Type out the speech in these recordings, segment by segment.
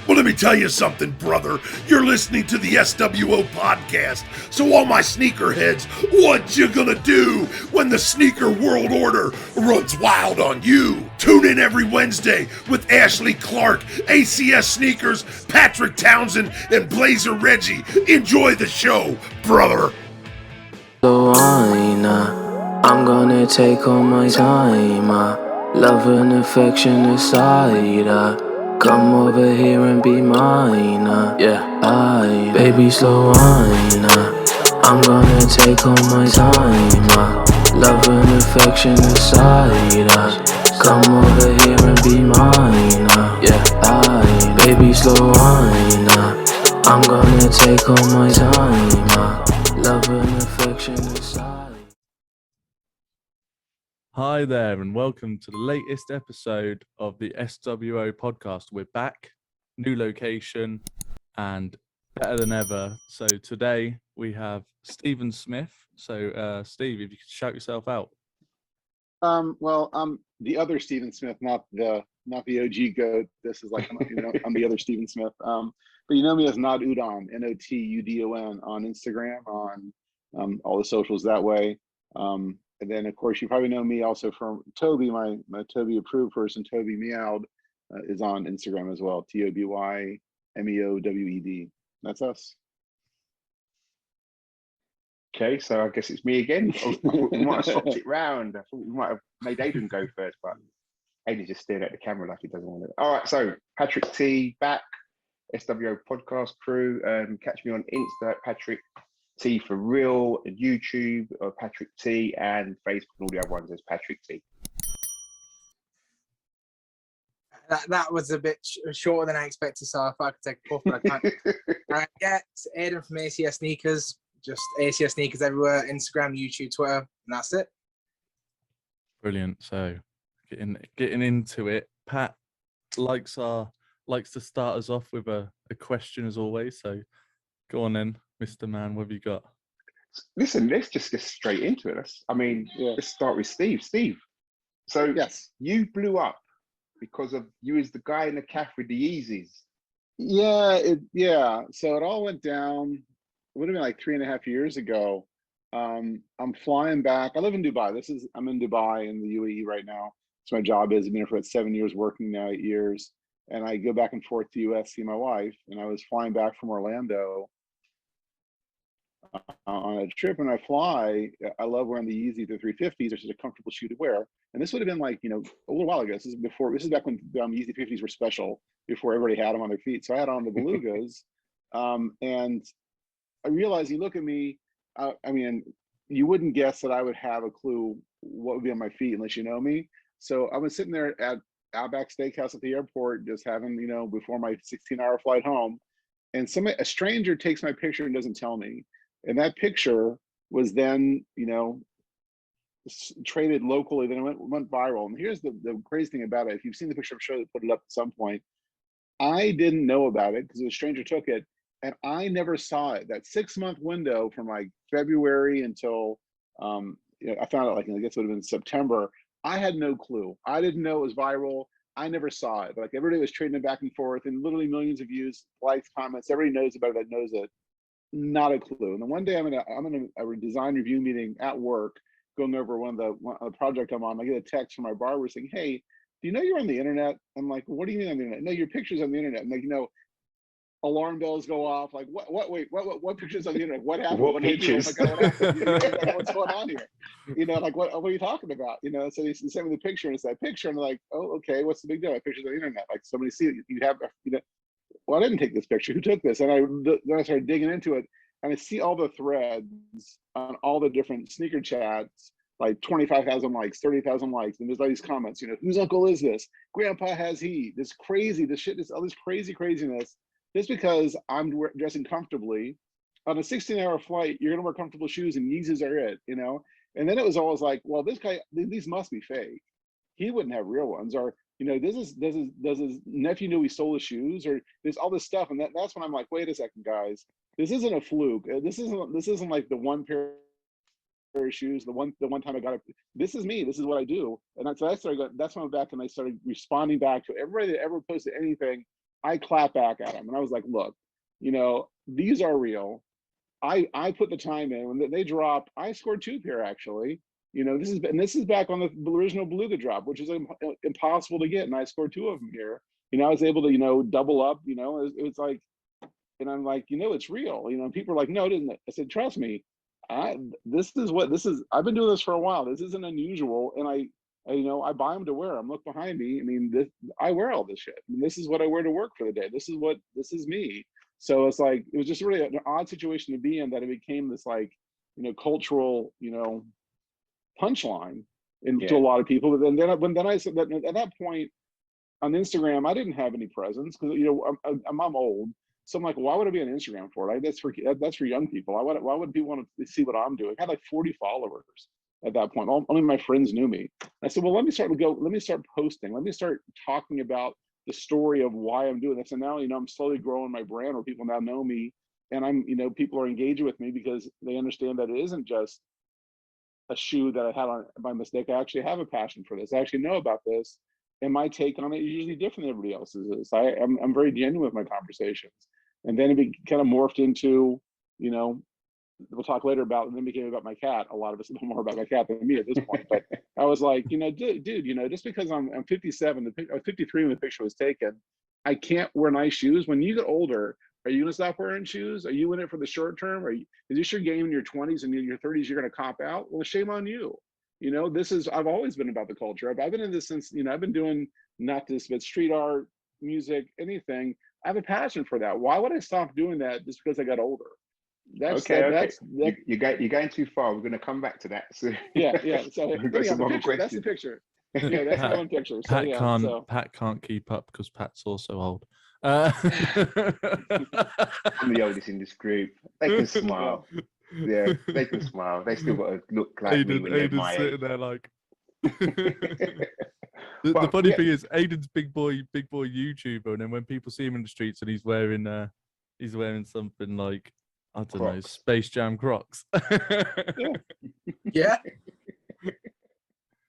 Well, let me tell you something, brother. You're listening to the sWo podcast. So all my sneakerheads, what you gonna do when the sneaker world order runs wild on you? Tune in every Wednesday with Ashley Clark, ACS Sneakers, Patrick Townsend, and Blazer Reggie. Enjoy the show, brother. So I'm gonna take all my time. Love and affection aside. Come over here and be mine. Baby, slow wine. I'm gonna take all my time. Love and affection aside. Come over here and be mine. Baby, slow wine. I'm gonna take all my time. Love and affection aside. Hi there, and welcome to the latest episode of the sWo podcast. We're back, new location, and better than ever. So today we have Stephen Smith. So, Steve, if you could shout yourself out. Well, I'm the other Stephen Smith, not the OG goat. This is like, I'm the other Stephen Smith. But you know me as Not Udon, Notudon on Instagram, on all the socials that way. And then, of course, you probably know me also from Toby, my Toby approved person, Toby Meowed, is on Instagram as well. TOBYMEOWED. That's us. Okay, so I guess it's me again. I thought we might have swapped it round. I thought we might have made Aidan go first, but Aidan just stared at the camera like he doesn't want it. All right, so Patrick T back, sWo podcast crew. Catch me on Insta at Patrick T for real, and YouTube Patrick T, and Facebook and all the other ones as Patrick T. That was a bit shorter than I expected, so I thought I could take a puff, but I can't. It's Aidan from ACS Sneakers. Just ACS Sneakers everywhere, Instagram, YouTube, Twitter, and that's it. Brilliant. So getting into it, Pat likes to start us off with a question as always. So go on then, Mr. Man, what have you got? Listen, let's just get straight into it. Let's start with Steve. Steve, so Yes. You blew up because of you as the guy in the calf with the Yeezys. Yeah. So it all went down. It would have been like 3.5 years ago. I'm flying back. I live in Dubai. I'm in Dubai in the UAE right now. So my job is. I've been here for about 7 years, working now 8 years. And I go back and forth to US, see my wife. And I was flying back from Orlando on a trip. And I fly. I love wearing the Yeezy, the 350s. They're such a comfortable shoe to wear. And this would have been like, a little while ago. This is back when Yeezy 50s were special, before everybody had them on their feet. So I had on the Belugas. And I realized, you look at me, you wouldn't guess that I would have a clue what would be on my feet unless you know me. So I was sitting there at Outback Steakhouse at the airport, just having, before my 16-hour flight home. And a stranger takes my picture and doesn't tell me. And that picture was then, traded locally, then it went viral. And here's the crazy thing about it. If you've seen the picture, I'm sure they put it up at some point. I didn't know about it because a stranger took it. And I never saw it. That 6-month window from like February until I found out, like, I guess it would have been September. I had no clue. I didn't know it was viral. I never saw it. But like, everybody was trading it back and forth, and literally millions of views, likes, comments. Everybody knows about it that knows it. Not a clue. And then one day I'm in a design review meeting at work, going over one of the project I'm on. I get a text from my barber saying, "Hey, do you know you're on the internet?" I'm like, "What do you mean on the internet?" "No, your picture's on the internet." I'm like, alarm bells go off. Like, what pictures on the internet? What happened? What pictures? Oh my God, what happened? What's going on here? What are you talking about? So they sent me the picture, and it's that picture, and I'm like, oh, okay, what's the big deal? My picture's on the internet. Like, somebody see it. You have, well, I didn't take this picture. Who took this? And then I started digging into it, and I see all the threads on all the different sneaker chats, like 25,000 likes, 30,000 likes, and there's all these comments. Whose uncle is this? Grandpa has he? This shit, all this craziness. Just because I'm dressing comfortably on a 16-hour flight, you're gonna wear comfortable shoes, and Yeezys are it, And then it was always like, well, this guy, these must be fake. He wouldn't have real ones, or does his nephew know he stole his shoes, or there's all this stuff, and that's when I'm like, wait a second, guys, this isn't a fluke. This isn't like the one pair of shoes, the one time I got it. This is me. This is what I do, and that's when I went back and I started responding back to everybody that ever posted anything I clap back at him, and I was like, look, you know, these are real. I put the time in. When they dropped, I scored 2 pair actually. You know, this is back on the original Beluga drop, which is impossible to get, and I scored 2 of them here. You know, I was able to, you know, double up. You know, it was like, and I'm like, you know, it's real. You know, and people are like, no, it isn't. I said, trust me, this is. I've been doing this for a while. This isn't unusual, and you know, I buy them to wear them. Look behind me. I mean, I wear all this shit. I mean, this is what I wear to work for the day. This is me. So it's like, it was just really an odd situation to be in, that it became this, like, you know, cultural, you know, punchline to a lot of people. But then I said that at that point on Instagram, I didn't have any presence, because, you know, I'm old. So I'm like, why would I be on Instagram for? Like, that's for young people. Why would people want to see what I'm doing? I had like 40 followers at that point. Only my friends knew me. I said, well, let me start posting. Let me start talking about the story of why I'm doing this. And now, you know, I'm slowly growing my brand, where people now know me, and you know, people are engaging with me because they understand that it isn't just a shoe that I had on by mistake. I actually have a passion for this. I actually know about this, and my take on it is usually different than everybody else's is. I'm very genuine with my conversations. And then it kind of morphed into, you know, we'll talk later about, and then became about my cat. A lot of us know more about my cat than me at this point. But I was like, you know, dude, you know, just because I'm 57, 53 when the picture was taken, I can't wear nice shoes. When you get older, are you gonna stop wearing shoes? Are you in it for the short term? Is this your game in your 20s, and in your 30s you're gonna cop out? Well, shame on you. You know, I've always been about the culture. I've been in this since, you know, I've been doing not this, but street art, music, anything. I have a passion for that. Why would I stop doing that just because I got older? You're going too far. We're going to come back to that soon. Yeah. So We've got some other that's the picture. Yeah, that's my one picture. So, Pat can't keep up because Pat's also old. I'm the oldest in this group. They can smile. Yeah, they can smile. They still got to look like me when they're my age. Sitting there like. The funny thing is, Aiden's big boy YouTuber, and then when people see him in the streets and he's wearing something like, I don't know, Space Jam Crocs. Yeah.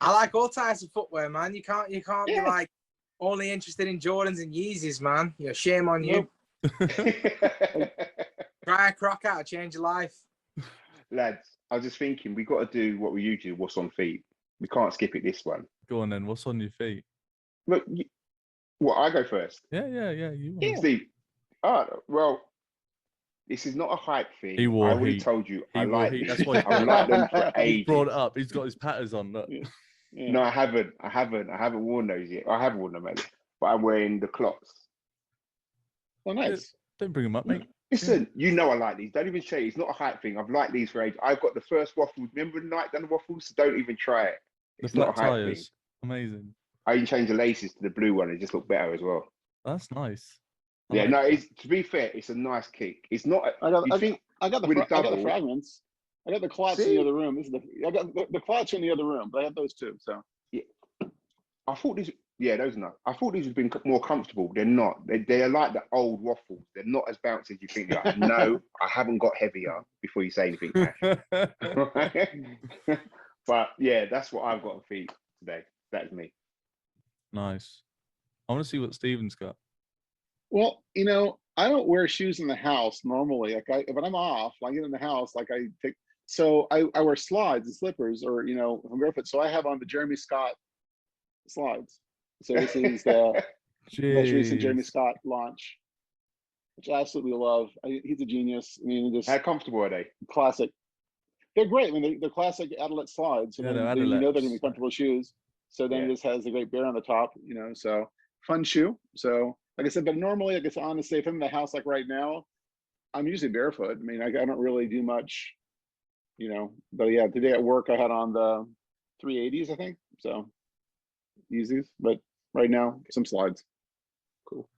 I like all types of footwear, man. You can't be like only interested in Jordans and Yeezys, man. You know, shame on you. Try a Croc out, change your life. Lads, I was just thinking, we got to do what we usually do, what's on feet. We can't skip it this one. Go on then. What's on your feet? Look, I go first. Yeah. You Steve. Well, this is not a hype thing. He wore I already heat. told you. He I like heat. these. That's why I like them for he ages. brought it up. He's got his patters on. Look. Yeah. No, I haven't. I haven't worn those yet. I haven't worn them, mate. But I'm wearing the clots. Oh, nice. Don't bring them up, mate. Listen, you know I like these. Don't even say it. It's not a hype thing. I've liked these for ages. I've got the first waffles. Remember the night done the waffles? So don't even try it. It's The not a flat hype tires. thing. Amazing. I even changed the laces to the blue one. It just looked better as well. That's nice. To be fair, it's a nice kick. It's not. I got the fragments. I got the clots in the other room. I got the clots in the other room, but I have those too. So yeah, I thought these. Yeah, those are not. I thought these would have been more comfortable. They're not. They're like the old waffles. They're not as bouncy as you think. Like, no, I haven't got heavier before you say anything. But yeah, that's what I've got on feet today. That's me. Nice. I want to see what Steven's got. well, you know, I don't wear shoes in the house normally. Like when I'm off, I get in the house, like I take. So I wear slides and slippers, or you know, I'm barefoot. So I have on the Jeremy Scott slides. So this is the most recent Jeremy Scott launch, which I absolutely love. He's a genius. I mean, just How comfortable are they? classic. They're great. I mean, they're classic Adelaide slides. You know, you know they're gonna be comfortable shoes. So then it just has a great bear on the top. You know, so fun shoe. So like I said, but normally, like I said, honestly, if I'm in the house like right now, I'm usually barefoot. I mean, I don't really do much. You know, but yeah, today at work I had on the 380s, I think. So Yeezys, but right now some slides. Cool.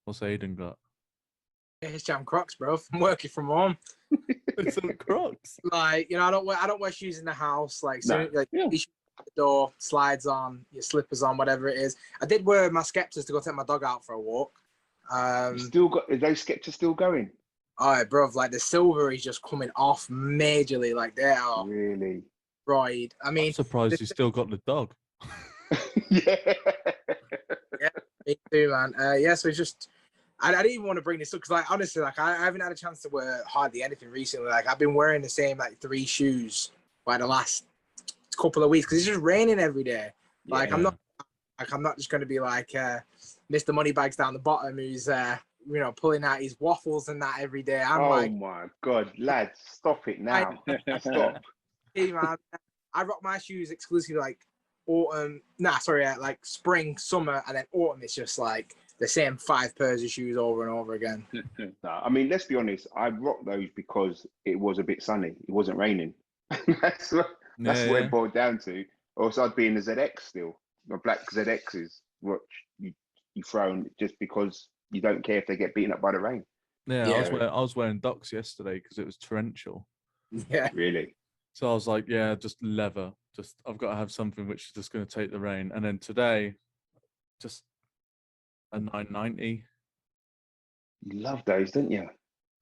What's Aiden got? It's Jam Crocs, bro. I'm working from home. It's some Crocs. Like, you know, I don't wear shoes in the house. Like, so No. you shoot the door, slides on, your slippers on, whatever it is. I did wear my Skeptors to go take my dog out for a walk. Still got. Are those Skeptors still going? All right, bro. Like the silver is just coming off majorly. Like they are Really? right. I mean, I'm surprised you still got the dog. Yeah. me too, man. Yeah, so it's just I didn't even want to bring this up because, like, honestly, like, I haven't had a chance to wear hardly anything recently. Like, I've been wearing the same like 3 shoes by the last couple of weeks because it's just raining every day. Like, Yeah. I'm not just going to be like Mr. Moneybags down the bottom who's pulling out his waffles and that every day. I'm Oh like, my God, lads, stop it now. Stop. hey man, I rock my shoes exclusively like like spring, summer, and then autumn. It's just like the same 5 pairs of shoes over and over again. No, I mean, let's be honest. I rocked those because it was a bit sunny. It wasn't raining. that's what it boiled down to. Or else I'd be in the ZX still. My black ZXs, which you throw in just because you don't care if they get beaten up by the rain. Yeah, Yeah. I was wearing Docs yesterday because it was torrential. Yeah. Really? So I was like, yeah, just leather. Just I've got to have something which is just going to take the rain. And then today, just a 990. You love those, don't you?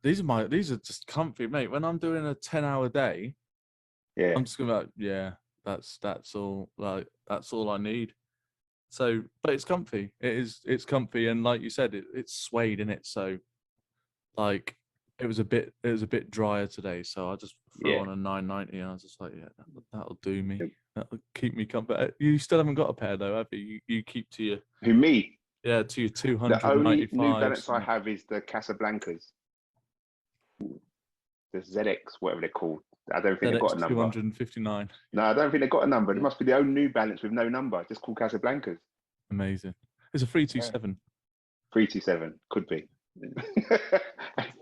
These are just comfy, mate. When I'm doing a 10-hour day, Yeah. I'm just gonna be like, yeah, that's all. Like that's all I need. So, but it's comfy. It's comfy, and like you said, it's suede in it. So, like, it was a bit drier today. So I just threw on a 990, and I was just like, yeah, that'll do me. That'll keep me comfy. You still haven't got a pair though, have you? You keep to your Who, me? to your 295. The only New Balance I have is the Casablancas. The ZX, whatever they're called. I don't think they've got a number. 259. No, I don't think they've got a number. It must be the only New Balance with no number, just called Casablancas. Amazing. It's a 327. 327, could be.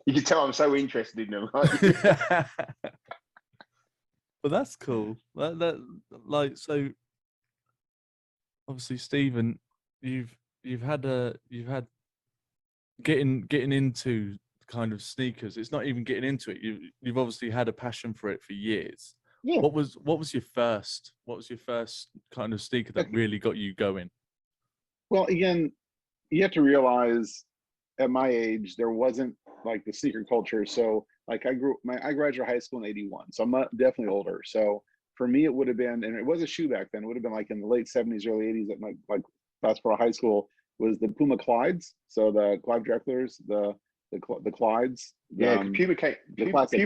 You can tell I'm so interested in them. Right? Well, that's cool. Like so. Obviously, Stephen, you've had getting into kind of sneakers. It's not even getting into it. You've obviously had a passion for it for years. Yeah. What was your first kind of sneaker that really got you going? Well, again, you have to realize at my age, there wasn't like the sneaker culture. So like I graduated high school in 81. So I'm definitely older. So for me, it would have been, and it was a shoe back then, it would have been like in the late 70s, early 80s at my last part of high school was the Puma Clydes. So the Clive Drecklers, the Clydes. Yeah, Puma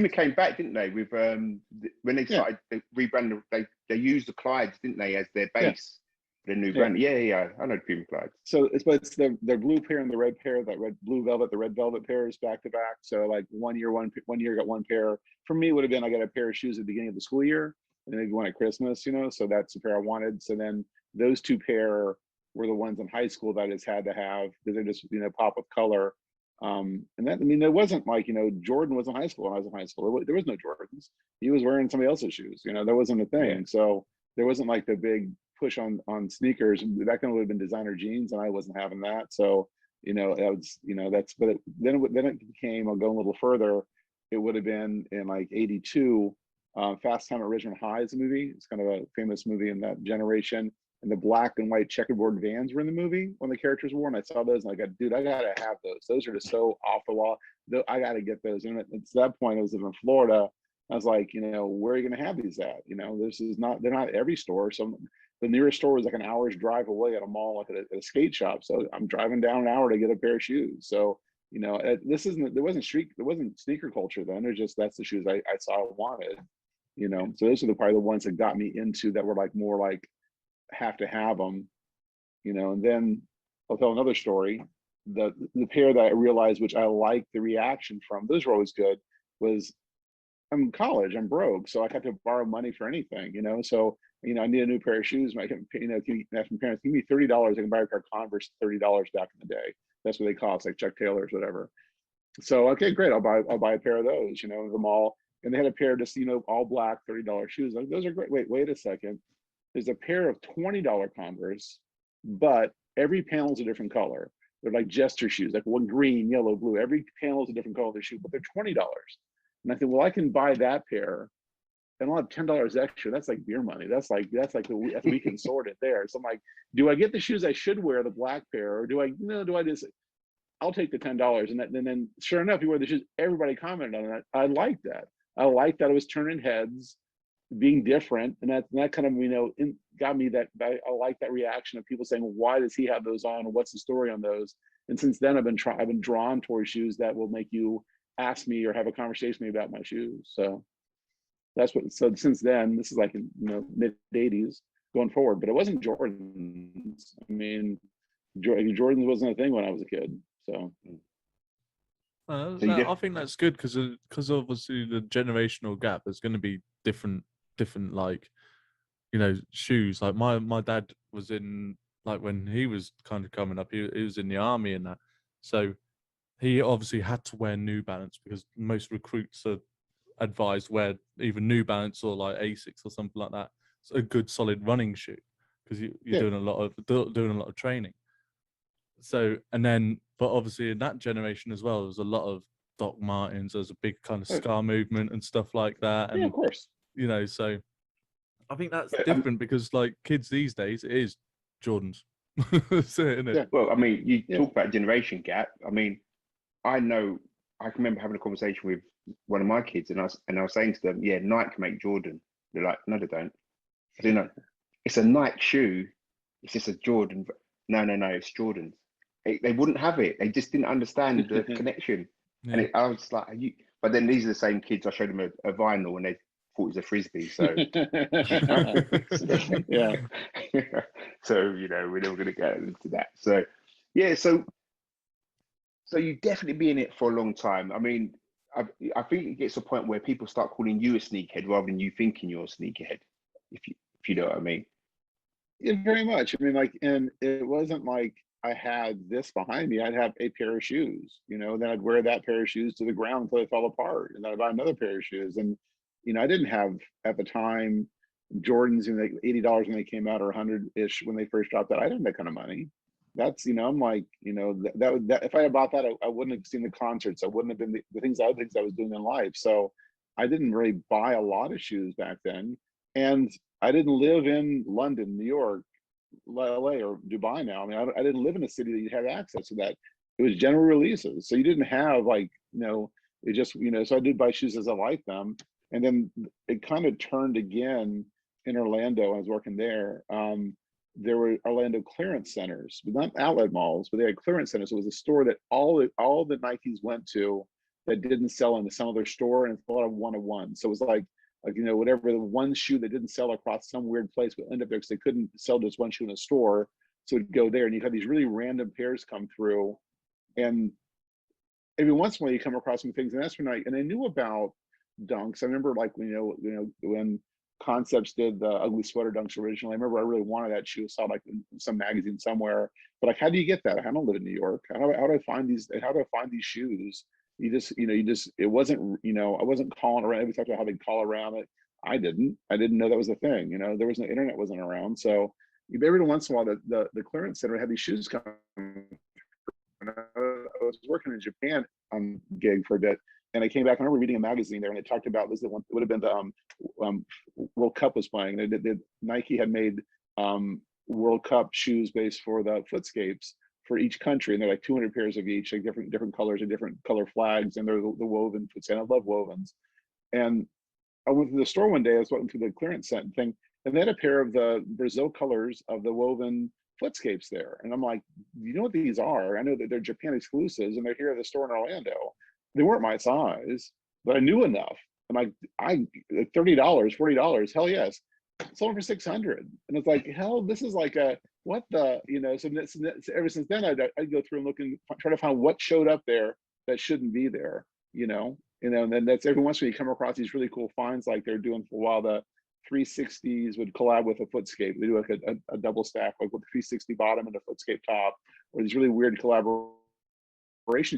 came back, didn't they? With when they started rebranding, they used the Clydes, didn't they, as their base for the new brand? Yeah. I know the Puma Clydes. So it's their blue pair and the red pair, that blue velvet, the red velvet pairs back to back. So like one year got one pair. For me, it would have been I got a pair of shoes at the beginning of the school year, and maybe one at Christmas. So that's the pair I wanted. So then those 2 pair were the ones in high school that I just had to have because they just pop with color. And that, I mean, there wasn't like, Jordan was in high school when I was in high school. There was no Jordans. He was wearing somebody else's shoes. That wasn't a thing. Yeah. So there wasn't like the big push on sneakers. That kind of would have been designer jeans, and I wasn't having that. So, that was, then it became, I'll go a little further. It would have been in like 82, Fast Time at Ridgemont High is a movie. It's kind of a famous movie in that generation. And the black and white checkerboard Vans were in the movie when the characters wore, and I saw those and I got, dude, I gotta have those. Those are just so off the wall. I gotta get those. And at that point, I was living in Florida. I was like, where are you gonna have these at? They're not every store. So the nearest store was like an hour's drive away at a mall, like at a skate shop. So I'm driving down an hour to get a pair of shoes. So there wasn't sneaker culture then. It's just that's the shoes I saw I wanted. So those are probably the ones that got me into that were like more like have to have them, and then I'll tell another story. The pair that I realized, which I liked the reaction from, those were always good, was I'm in college, I'm broke, so I got to borrow money for anything, so I need a new pair of shoes. I can, from parents, give me $30, I can buy a pair of Converse $30 back in the day. That's what they cost, like Chuck Taylors, whatever. So okay, great, I'll buy a pair of those, them all. And they had a pair of just all black $30 shoes. Like, those are great. Wait a second. There's a pair of $20 Converse, but every panel is a different color. They're like jester shoes, like one green, yellow, blue. Every panel is a different color of the shoe, but they're $20. And I said, well, I can buy that pair, and I'll have $10 extra. That's like beer money. That's like the weekend sorted there. So I'm like, do I get the shoes I should wear, the black pair, or do I just? I'll take the $10. And then sure enough, you wear the shoes. Everybody commented on that. I like that. I like that it was turning heads. being different, and that kind of got me that I like that reaction of people saying, well, why does he have those on, and what's the story on those? And since then, I've been drawn towards shoes that will make you ask me or have a conversation with me about my shoes. So so since then, this is like in mid '80s going forward, but it wasn't Jordans. I mean, Jordans wasn't a thing when I was a kid. So I think that's good because obviously the generational gap. There's going to be different like shoes. Like my dad was in, like, when he was kind of coming up, he was in the army and that, so he obviously had to wear New Balance because most recruits are advised wear either New Balance or like Asics or something like that. It's a good solid running shoe because you're doing a lot of training. So, and then, but obviously in that generation as well, there was a lot of Doc Martens. There's a big kind of scar movement and stuff like that. And yeah, of course. So I think that's different because like kids these days, it is Jordans. Isn't it? Yeah. Well, I mean, you talk about generation gap. I mean, I can remember having a conversation with one of my kids, and I was saying to them, yeah, Nike make Jordan. They're like, no, they don't. I don't know. It's a Nike shoe. It's just a Jordan. No, it's Jordans. They wouldn't have it. They just didn't understand the connection. Yeah. And I was like, but then these are the same kids. I showed them a vinyl and they thought it was a Frisbee. So, yeah. So, we're never going to get into that. So, yeah. So you definitely be in it for a long time. I mean, I think it gets to a point where people start calling you a sneakerhead rather than you thinking you're a sneakerhead, if you know what I mean. Yeah, very much. I mean, like, and it wasn't like I had this behind me. I'd have a pair of shoes, then I'd wear that pair of shoes to the ground until they fell apart, and then I'd buy another pair of shoes. And I didn't have at the time Jordans, like $80 when they came out, or 100-ish when they first dropped out. I didn't have that kind of money. That's I'm like, that if I had bought that, I wouldn't have seen the concerts. I wouldn't have been the other things I was doing in life. So I didn't really buy a lot of shoes back then, and I didn't live in London, New York, LA, or Dubai now. I mean, I didn't live in a city that you had access to that. It was general releases. So you didn't have like, it just, so I did buy shoes as I liked them. And then it kind of turned again in Orlando. I was working there. There were Orlando clearance centers, but not outlet malls, but they had clearance centers. It was a store that all the Nikes went to that didn't sell in some other store, and it's a lot of one-on-one. So it was like whatever the one shoe that didn't sell across some weird place would end up there because they couldn't sell just one shoe in a store. So it'd go there, and you'd have these really random pairs come through. And every once in a while you come across some things, and that's when I knew about dunks. I remember like when Concepts did the ugly sweater dunks originally. I remember I really wanted that shoe. I saw like in some magazine somewhere. But like, how do you get that? I don't live in New York. How do I find these? How do I find these shoes? It wasn't, I wasn't calling around. We talked about how they'd call around it. I didn't know that was a thing. There was no internet, wasn't around. So every once in a while, the clearance center had these shoes come. I was working in Japan on gig for a bit, and I came back. I remember reading a magazine there, and they talked about this. It would have been the World Cup was playing. Nike had made World Cup shoes based for the footscapes for each country, and they're like 200 pairs of each, like different colors and different color flags, and they're the woven foots. And I love wovens. And I went to the store one day. I was walking through the clearance set thing, and they had a pair of the Brazil colors of the woven footscapes there. And I'm like, you know what these are? I know that they're Japan exclusives, and they're here at the store in Orlando. They weren't my size, but I knew enough. I'm like, $30, $40, hell yes. Sold them for 600, and it's like, hell, this is like a what the So ever since then, I'd go through and look and try to find what showed up there that shouldn't be there, and then that's every once in a while you come across these really cool finds, like they're doing for a while. The 360s would collab with a footscape. They do like a double stack, like with a 360 bottom and a footscape top, or these really weird collaborations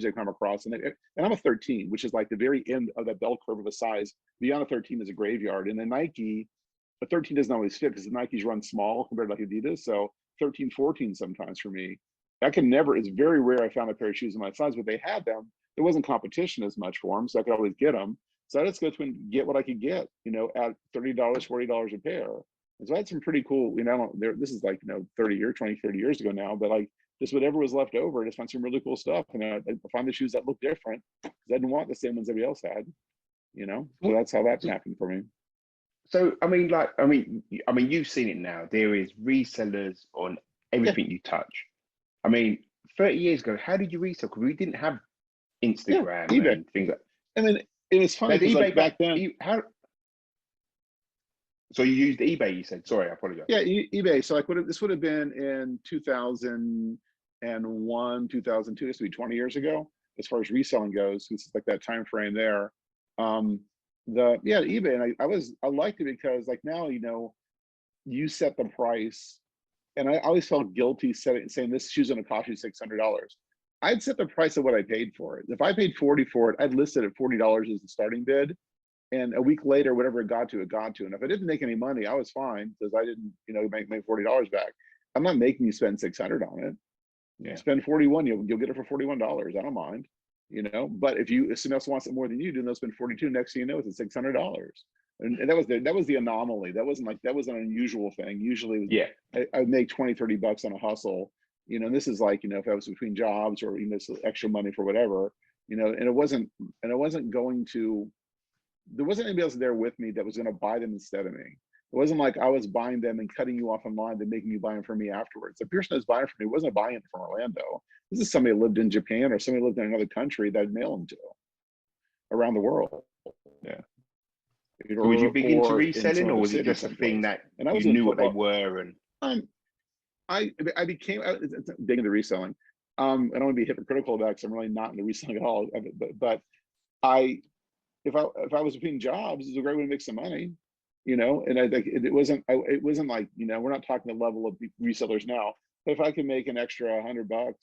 you come across. And I'm a 13, which is like the very end of that bell curve of a size. Beyond a 13 is a graveyard, and the Nike. But 13 doesn't always fit because the Nikes run small compared to like Adidas. So 13, 14 sometimes for me. It's very rare I found a pair of shoes in my size, but they had them. There wasn't competition as much for them, so I could always get them. So I just go through and get what I could get, at $30, $40 a pair. And so I had some pretty cool, this is like, 30 years ago now, but like just whatever was left over, I just found some really cool stuff. And I find the shoes that look different because I didn't want the same ones everybody else had, So that's how that happened for me. So I mean, you've seen it now. There is resellers on everything you touch. I mean, 30 years ago, how did you resell? Because we didn't have Instagram eBay. and things like. I mean, it was funny because like back then. So you used eBay? You said. Sorry, I apologize. Yeah, eBay. So like, this would have been in 2001, 2002. This would be 20 years ago, as far as reselling goes. This is like that time frame there. eBay, and I liked it because like now, you know, you set the price, and I always felt guilty saying this shoe's gonna cost you $600. I'd set the price of what I paid for it. If I paid 40 for it, I'd list it at $40 as the starting bid. And a week later, whatever it got to, it got to. And if I didn't make any money, I was fine because I didn't, you know, make $40 back. I'm not making you spend 600 on it. Yeah. Spend 41, you'll get it for $41. I don't mind, you know. But if someone else wants it more than you do, and they'll spend 42. Next thing you know, it's $600. And that was the anomaly. That was an unusual thing. Usually, I would make 20, 30 bucks on a hustle, you know. And this is like, you know, if I was between jobs or, you know, extra money for whatever, you know. And it wasn't going to. There wasn't anybody else there with me that was going to buy them instead of me. It wasn't like I was buying them and cutting you off online and making you buy them from me afterwards. The person that was buying from me wasn't buying it from Orlando. This is somebody who lived in Japan or somebody who lived in another country that I'd mail them to around the world. Yeah. So was you big into reselling, or was it just a thing that you knew what they were? And I became big into reselling. I don't want to be hypocritical about it because I'm really not into reselling at all. But if I was between jobs, it's a great way to make some money, you know. And I think it wasn't like, you know, we're not talking the level of resellers now. But if I could make an extra $100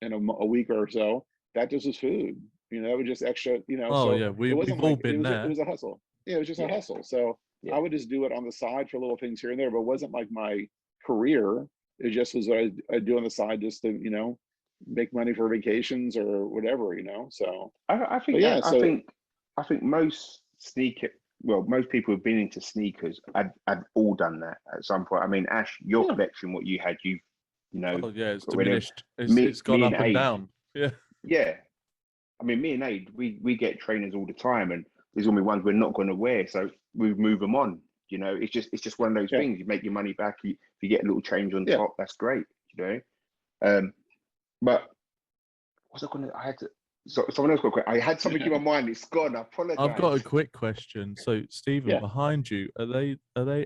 in a week or so, that just was food, you know. That was just extra, you know. Oh so yeah, we've all been there. It was a hustle. Yeah, it was just a hustle. So I would just do it on the side for little things here and there, but it wasn't like my career. It just was what I do on the side just to, you know, make money for vacations or whatever, you know. So I think most most people who've been into sneakers have all done that at some point. I mean, Ash, your collection, what you had, you know. Oh yeah, it's diminished. It's gone up and down. Yeah. Yeah. I mean, me and Aid, we get trainers all the time, and there's gonna be ones we're not going to wear, so we move them on. You know, it's just one of those things. You make your money back. If you get a little change on top, that's great. You know, but what's I gonna? I had to. So someone else got a question. I had something in my mind. It's gone. I apologize. I've got a quick question. So Stephen, behind you, are they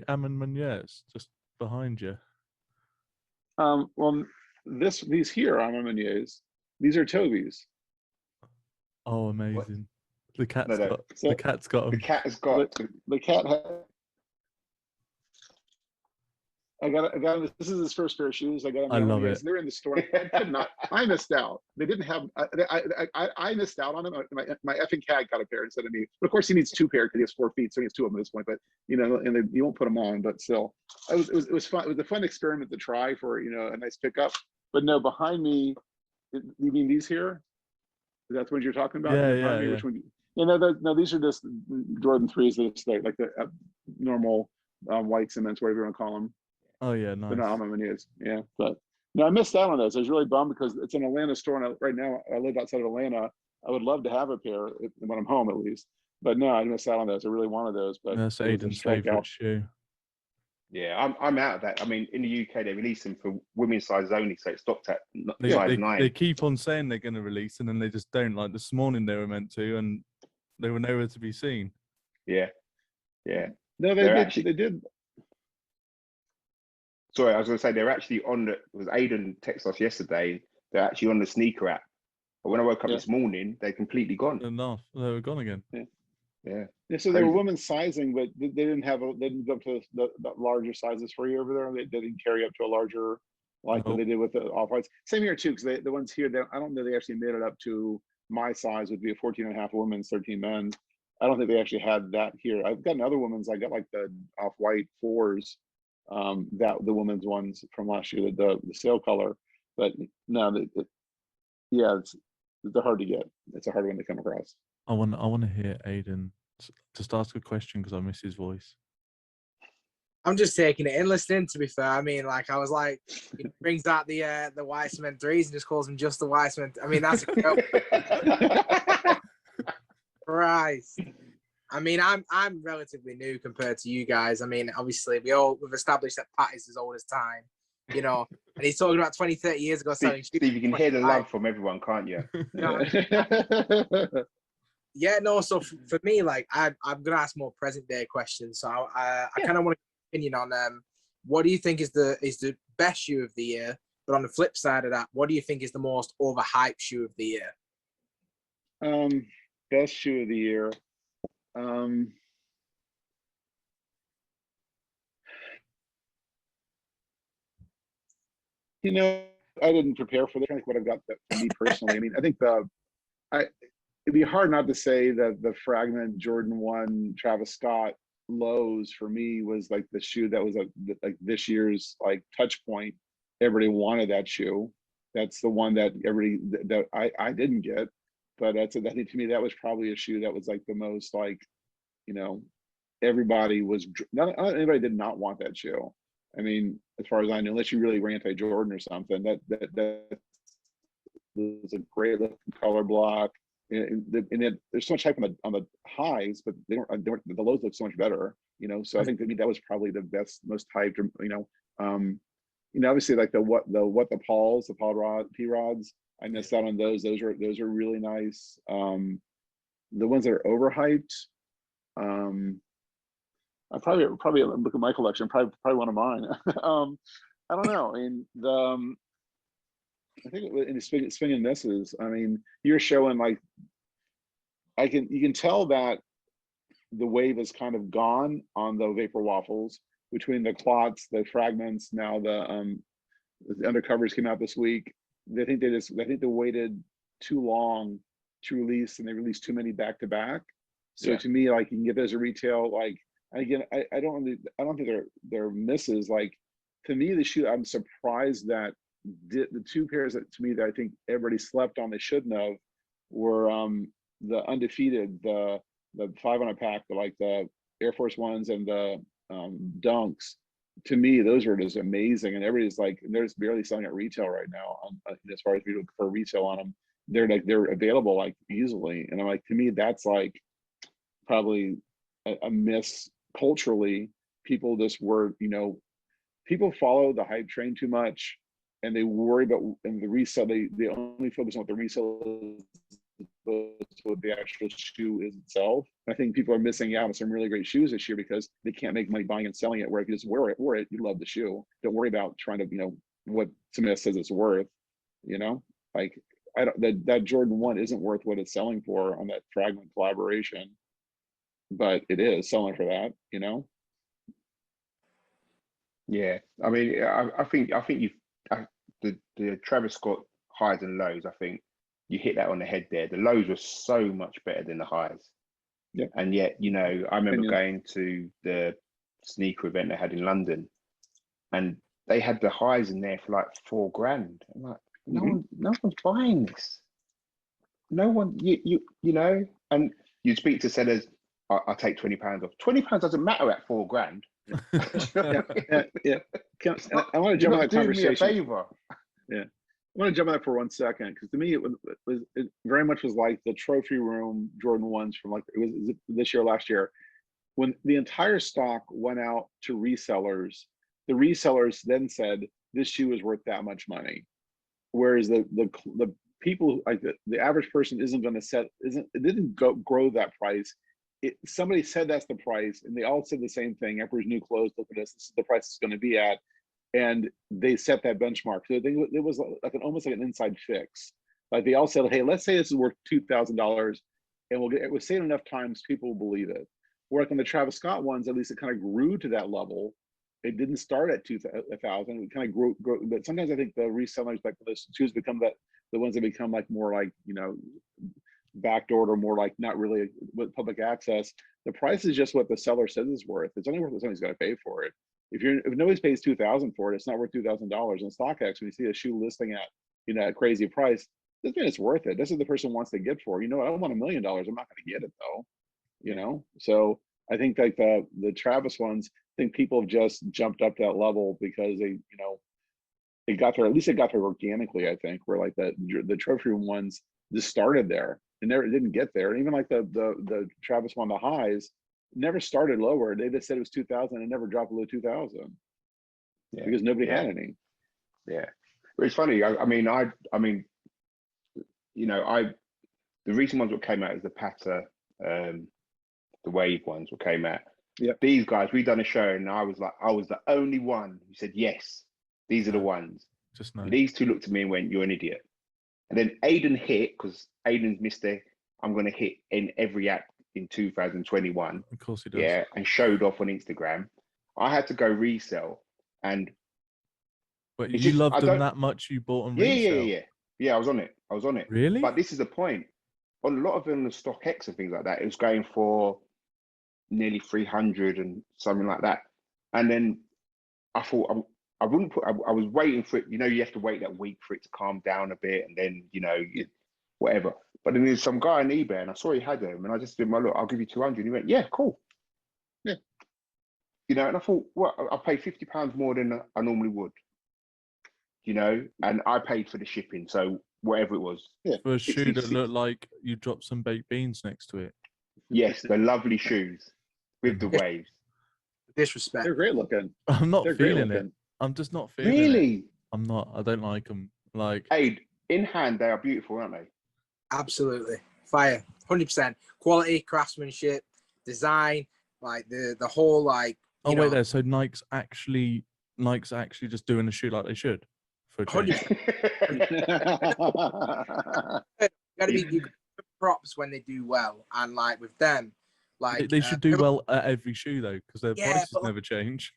Ammon Meuniers just behind you? Well, these here are Ammon Meuniers. These are Toby's. Oh, amazing! What? The cat's got. So, the cat's got them. The cat has got. The cat had. I got this is his first pair of shoes. I got them. I love it. They're in the store. I missed out. They didn't have. I missed out on them. My effing cat got a pair instead of me. But of course, he needs 2 pairs because he has 4 feet, so he has 2 of them at this point. But you know, and you won't put them on. But still, it was fun. It was a fun experiment to try for, you know, a nice pickup. But no, behind me, you mean these here? That's what you're talking about? Yeah. Which one? You know, no, these are just Jordan 3s. That like the normal white cements, whatever you want to call them. Oh yeah, nice. They're not Ammonites, yeah. But no, I missed out on those. I was really bummed because it's an Atlanta store, and right now I live outside of Atlanta. I would love to have a pair when I'm home, at least. But no, I missed out on those. I really wanted those, but that's Aiden's favorite shoe. Yeah, I'm out of that. I mean, in the UK they release them for women's sizes only, so it stopped at size 9. They keep on saying they're going to release, and then they just don't. Like this morning, they were meant to, and they were nowhere to be seen. Yeah. No, they did. Sorry, I was going to say they're actually on the. It was Aiden texted us yesterday. They're actually on the sneaker app. But when I woke up this morning, they're completely gone. Enough, they were gone again. Yeah. So they were women's sizing, but they didn't go up to the larger sizes for you over there. They didn't carry up to a larger, like what they did with the off-whites. Same here too, because the ones here, I don't know they actually made it up to my size, would be a 14.5 women's, 13 men's. I don't think they actually had that here. I've got another women's. I got like the off-white 4s. That the women's ones from last year, the sale color, but no, they're hard to get. It's a hard one to come across. I want to hear Aiden just ask a question because I miss his voice. I'm just taking it in, listening. To be fair, I mean, like I was like, he brings out the white cement 3s and just calls them just the white cement. I mean, that's a joke. Christ. I mean, I'm relatively new compared to you guys. I mean, obviously, we've established that Pat is as old as time, you know, and he's talking about 20, 30 years ago selling shoes. Steve, you can hear the love from everyone, can't you? Yeah, no. So for me, like, I'm gonna ask more present day questions. So I kind of want an opinion on what do you think is the best shoe of the year? But on the flip side of that, what do you think is the most overhyped shoe of the year? Best shoe of the year. You know, I didn't prepare for this. I think what I've got for me personally. I mean, I think it'd be hard not to say that the Fragment Jordan 1 Travis Scott lows for me was like the shoe that was like this year's like touch point. Everybody wanted that shoe. That's the one that I didn't get, but I think to me that was probably a shoe that was like the most like, you know, everybody was not anybody did not want that shoe. I mean, as far as I know, unless you really were anti-Jordan or something, that was a great looking color block. And there's so much hype on the highs, but they weren't the lows look so much better, you know. So I think to me that was probably the best, most hyped, obviously like the Pauls, the P rods. I missed out on those. Those are really nice. The ones that are overhyped, I probably look at my collection, probably one of mine. I don't know. I mean, I think in the swing and misses, I mean, you're showing like, you can tell that the wave is kind of gone on the Vapor Waffles between the clots, the fragments. Now the undercovers came out this week. I think they waited too long to release, and they released too many back to back. So to me, like, you can get those at retail. Like, again, I don't think they're misses. Like, to me, the shoe, I'm surprised that the two pairs that to me that I think everybody slept on, they shouldn't have, were the undefeated, the 500 pack, like the Air Force Ones and the Dunks. To me, those were just amazing, and everybody's like, they're just barely selling at retail right now. As far as we look for retail on them, they're available like easily, and I'm like, to me, that's like probably a miss culturally. People just were, people follow the hype train too much, and they worry about the resale. They only focus on what the resale is, what the actual shoe is itself. I think people are missing out on some really great shoes this year because they can't make money buying and selling it. Where if you just wear it, you love the shoe. Don't worry about trying to, what Smith says it's worth. Like, that Jordan 1 isn't worth what it's selling for on that Fragment collaboration, but it is selling for that. Yeah, I mean, I think the Travis Scott highs and lows, I think you hit that on the head there. The lows were so much better than the highs. Yeah. And yet, I remember going to the sneaker event they had in London, and they had the highs in there for like $4,000. I'm like, no one's buying this. No one, and you speak to sellers, I'll take £20 off. £20 doesn't matter at $4,000. Yeah. I want to jump on that conversation. Do me a favor. Yeah. I want to jump on that for 1 second, because to me it very much was like the trophy room Jordan 1s from like, it was this year, last year, when the entire stock went out to resellers. The resellers then said this shoe is worth that much money, whereas the people, like the average person, it didn't grow that price. Somebody said that's the price, and they all said the same thing. Emperor's New Clothes, look at this is the price it's going to be at. And they set that benchmark. So it was like almost like an inside fix. Like, they all said, hey, let's say this is worth $2,000, and it was said enough times, people will believe it. Where like on the Travis Scott ones, at least it kind of grew to that level. It didn't start at 1,000. It kind of grew. But sometimes I think the resellers, like those shoes, become the ones that become like more like, backdoored, or more like not really with public access. The price is just what the seller says it's worth. It's only worth what somebody's got to pay for it. If nobody pays $2,000 for it, it's not worth $2,000. On StockX, when you see a shoe listing at a crazy price, doesn't mean it's worth it. This is the person wants to get for. I don't want $1 million. I'm not going to get it though. So I think like the Travis ones, I think people have just jumped up that level because it got there. At least it got there organically. I think where like the trophy room ones just started there. It didn't get there. And even like the Travis one, the highs, never started lower. They just said it was 2,000 and never dropped below 2,000 because nobody had any. Yeah, but it's funny. I mean, you know, the recent ones that came out is the Patter, the Wave ones that came out. Yeah, these guys, we done a show, and I was the only one who said yes. These are the ones. Just no. These two looked at me and went, "You're an idiot." And then Aiden hit, because Aiden's Mr. I'm going to hit in every app in 2021. Of course he does. Yeah, and showed off on Instagram. I had to go resell, and but you loved them that much, you bought them resell? Yeah, I was on it. Really? But this is the point. On a lot of them, the StockX and things like that, it was going for nearly 300 and something like that. And then I thought I wouldn't put. I was waiting for it. You know, you have to wait that week for it to calm down a bit, and then whatever. But then there's some guy on eBay, and I saw he had them, and I just did my look. I'll give you 200. He went, yeah, cool. Yeah. You know, and I thought, well, I paid £50 more than I normally would. You know, and I paid for the shipping, so whatever it was. Yeah. For a shoe that looked like you dropped some baked beans next to it. Yes, the lovely shoes with the waves. Disrespect. They're great looking. I'm not They're great feeling it. looking. I'm just not feeling it. Really? I'm not. I don't like them. Like, Hey, in hand, they are beautiful, aren't they? Absolutely. Fire. 100%. Quality, craftsmanship, design, like the whole, like, oh, wait there. So Nike's actually just doing a shoe like they should for a change. 100%. You gotta be props when they do well, and like with them, like They should do well at every shoe though, because their prices never change.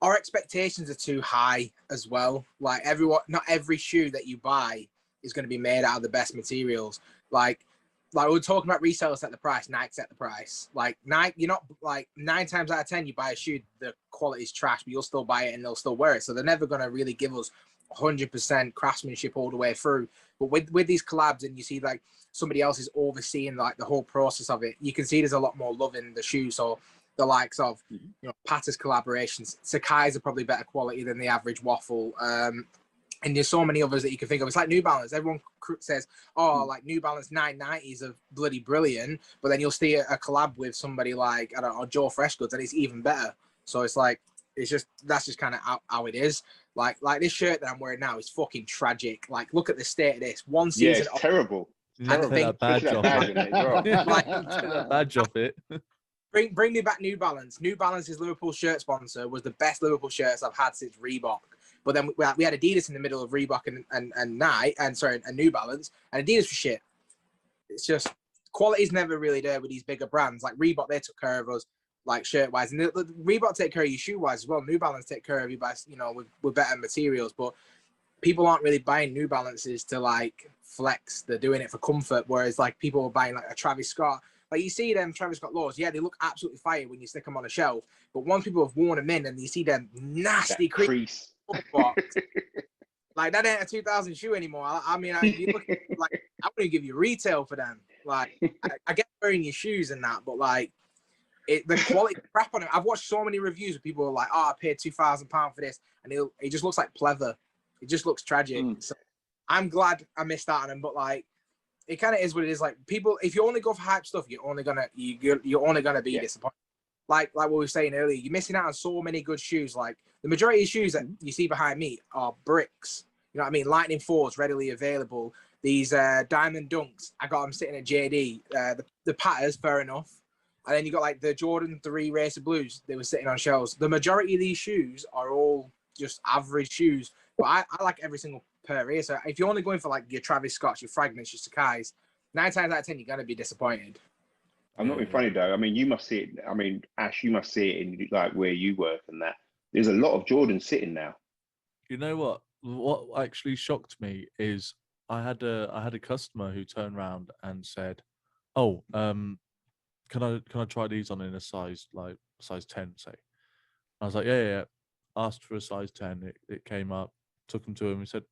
Our expectations are too high as well. Like not every shoe that you buy is going to be made out of the best materials. Like we're talking about resellers set the price, Nike set the price. Like Nike, you're not like 9 times out of 10 you buy a shoe, the quality's trash, but you'll still buy it and they'll still wear it. So they're never going to really give us 100% craftsmanship all the way through. But with these collabs, and you see like somebody else is overseeing like the whole process of it, you can see there's a lot more love in the shoe. So the likes of Patter's collaborations, Sakai's are probably better quality than the average waffle. And there's so many others that you can think of. It's like New Balance. Everyone says, oh, like New Balance 990s are bloody brilliant. But then you'll see a collab with somebody like, I don't know, Joe Freshgoods, and it's even better. So it's like, that's just kind of how it is. Like this shirt that I'm wearing now is fucking tragic. Like, look at the state of this. One season. Yeah, it's terrible. Take that badge off it. Like, take that badge off it. Bring me back New Balance. New Balance's Liverpool shirt sponsor was the best Liverpool shirts I've had since Reebok. But then we had Adidas in the middle of Reebok and New Balance, and Adidas was shit. It's just quality's never really there with these bigger brands. Like Reebok, they took care of us like shirt wise, and Reebok take care of you shoe wise as well. New Balance take care of you by with better materials, but people aren't really buying New Balances to like flex. They're doing it for comfort, whereas like people are buying like a Travis Scott. Like you see them Travis Scott lows, yeah, they look absolutely fire when you stick them on a shelf. But once people have worn them in, and you see them nasty crease, like that ain't a 2000 shoe anymore. I mean, you look like I wouldn't give you retail for them. Like I get wearing your shoes and that, but like the quality crap on it. I've watched so many reviews where people are like, "Oh, I paid £2,000 for this," and it just looks like pleather. It just looks tragic. So I'm glad I missed out on them, but like. It kind of is what it is. Like people, if you only go for hype stuff, you're only gonna be disappointed. Like what we were saying earlier, you're missing out on so many good shoes. Like the majority of shoes that you see behind me are bricks. You know what I mean? Lightning 4s readily available. These Diamond Dunks, I got them sitting at JD. The Patters, fair enough. And then you got like the Jordan 3 Racer Blues. They were sitting on shelves. The majority of these shoes are all just average shoes. But I like every single pair here. So if you're only going for like your Travis Scotts, your Fragments, your Sakai's, 9 times out of 10 you're gonna be disappointed. I'm not being funny though. I mean, you must see it. I mean, Ash, you must see it in like where you work and that. There's a lot of Jordan sitting now. You know what? What actually shocked me is I had a customer who turned around and said, "Oh, can I try these on in a size 10, say?" I was like, yeah. Asked for a size 10. It came up. Took him to him. He said,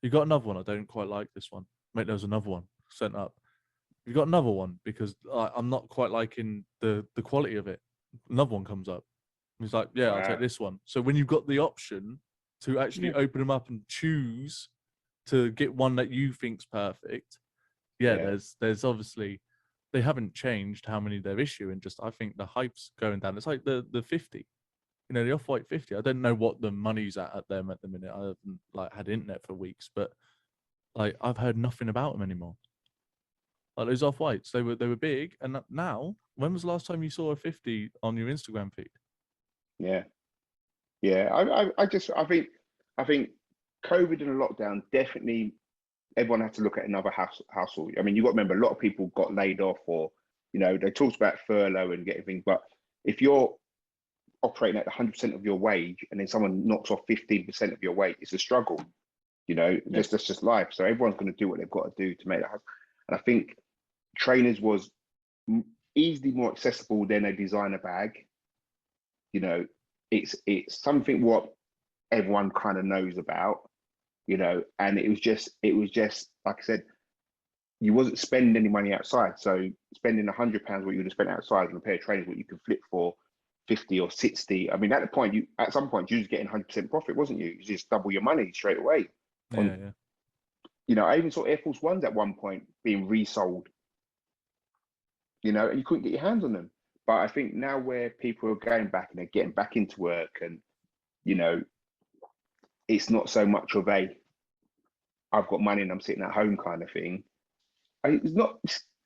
"You got another one? I don't quite like this one." Mate, there was another one sent up. "You got another one?" Because I'm not quite liking the quality of it. Another one comes up. He's like, "Yeah, I'll take this one." So when you've got the option to actually open them up and choose to get one that you think's perfect, yeah, Yeah. there's obviously they haven't changed how many they're issuing. Just I think the hype's going down. It's like the 50, the Off-White 50. I don't know what the money's at them at the minute. I haven't like had internet for weeks, but like I've heard nothing about them anymore. Like those Off-Whites, they were big, and now, when was the last time you saw a 50 on your Instagram feed? Yeah. Yeah. I think COVID and lockdown definitely everyone had to look at another household. I mean, you got to remember a lot of people got laid off, or they talked about furlough and getting things, but if you're operating at 100% of your wage and then someone knocks off 15% of your wage, it's a struggle. That's just life. So everyone's going to do what they've got to do to make that happen. And I think trainers was easily more accessible than a designer bag. It's something what everyone kind of knows about. And it was just like I said, you wasn't spending any money outside. So spending £100 what you would have spent outside on a pair of trainers, what you could flip for 50 or 60. I mean, at some point you was getting 100% profit, wasn't you? You just double your money straight away. I even saw Air Force Ones at one point being resold. And you couldn't get your hands on them. But I think now where people are going back and they're getting back into work, and it's not so much of a I've got money and I'm sitting at home kind of thing. It's not.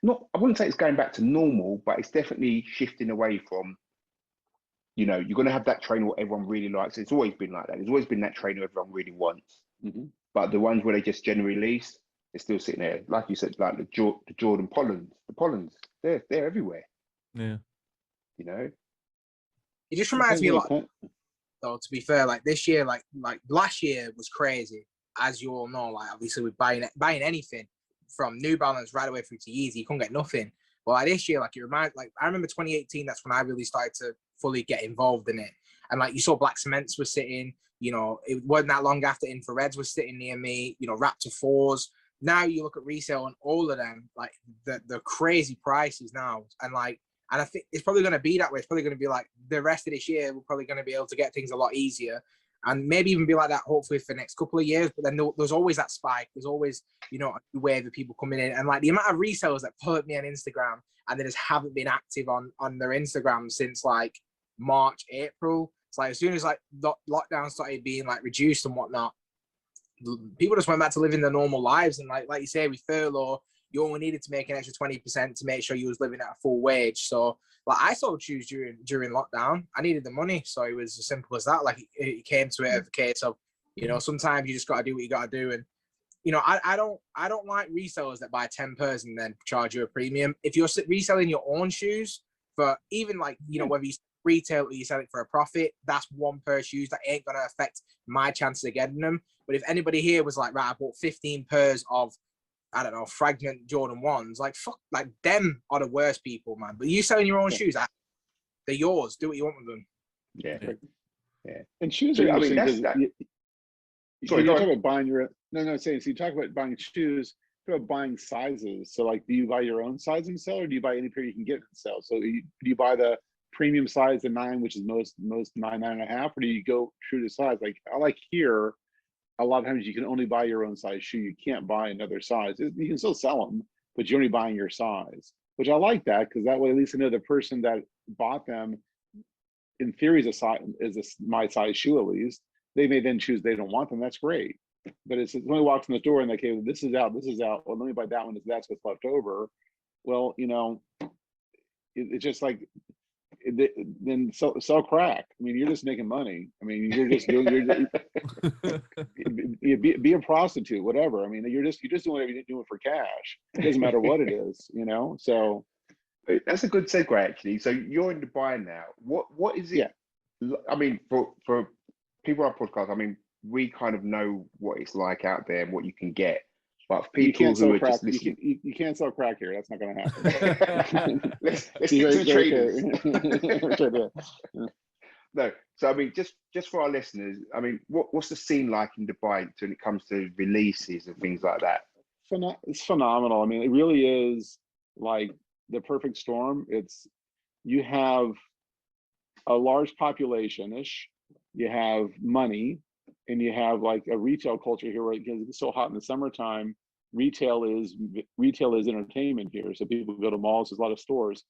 I wouldn't say it's going back to normal, but it's definitely shifting away from. You're going to have that trainer what everyone really likes. It's always been like that. There's always been that trainer everyone really wants. Mm-hmm. But the ones where they just generally release, they're still sitting there, like you said, like the Jordan Pollens. They're everywhere. Yeah. It just reminds me a lot. Though, to be fair, like this year, like last year was crazy, as you all know. Like obviously, with buying anything from New Balance right away through to Yeezy, you couldn't get nothing. But like this year, like I remember 2018. That's when I really started to fully get involved in it. And like you saw Black Cements was sitting. It wasn't that long after Infrareds was sitting near me. Raptor 4s. Now you look at resale and all of them, like the crazy prices now, and I think it's probably going to be that way. It's probably going to be like the rest of this year, we're probably going to be able to get things a lot easier, and maybe even be like that hopefully for the next couple of years. But then there's always that spike. There's always, a wave of people coming in, and like the amount of resellers that pull at me on Instagram and they just haven't been active on their Instagram since like March, April. It's like as soon as like lockdown started being like reduced and whatnot, people just went back to living their normal lives. And like you say, with furlough, you only needed to make an extra 20% to make sure you was living at a full wage. So like I sold shoes during lockdown. I needed the money. So it was as simple as that. Like it came to it as a case of, sometimes you just got to do what you got to do. And, I don't like resellers that buy 10 pairs and then charge you a premium. If you're reselling your own shoes for even like, whether you retail or you sell it for a profit, that's one pair of shoes that ain't going to affect my chances of getting them. But if anybody here was like, right, I bought 15 pairs of, I don't know, fragment Jordan 1s, like fuck, like them are the worst people, man. But you selling your own shoes, they're yours. Do what you want with them. Yeah. And shoes are interesting because Sorry, you talk about buying your so you talk about buying shoes, talk about buying sizes. So like, do you buy your own size and sell, or do you buy any pair you can get and sell? So do you buy the premium size, the 9, which is most 9.5, or do you go true to size? Like I like here. A lot of times you can only buy your own size shoe. You can't buy another size. You can still sell them, but you're only buying your size, which I like that, because that way at least I know the person that bought them in theory is my size shoe at least. They may then choose they don't want them. That's great. But it's when he walks in the store and like, hey, this is out. Well, let me buy that one. That's what's left over. Well, it's just like, then sell crack. I mean, you're just making money. I mean, you're just doing be a prostitute, whatever. I mean, you're just doing whatever you're doing for cash. It doesn't matter what it is, So that's a good segue actually. So you're in Dubai now. What is it? Yeah. I mean, for people on our podcast, I mean, we kind of know what it's like out there and what you can get. But for people who are just listening, you can't sell crack here. That's not going to happen. let's get to the traders. No, so I mean, just for our listeners, I mean, what's the scene like in Dubai when it comes to releases and things like that? It's phenomenal. I mean, it really is like the perfect storm. You have a large population-ish, you have money, and you have like a retail culture here where because it's so hot in the summertime, retail is entertainment here. So people go to malls, there's a lot of stores.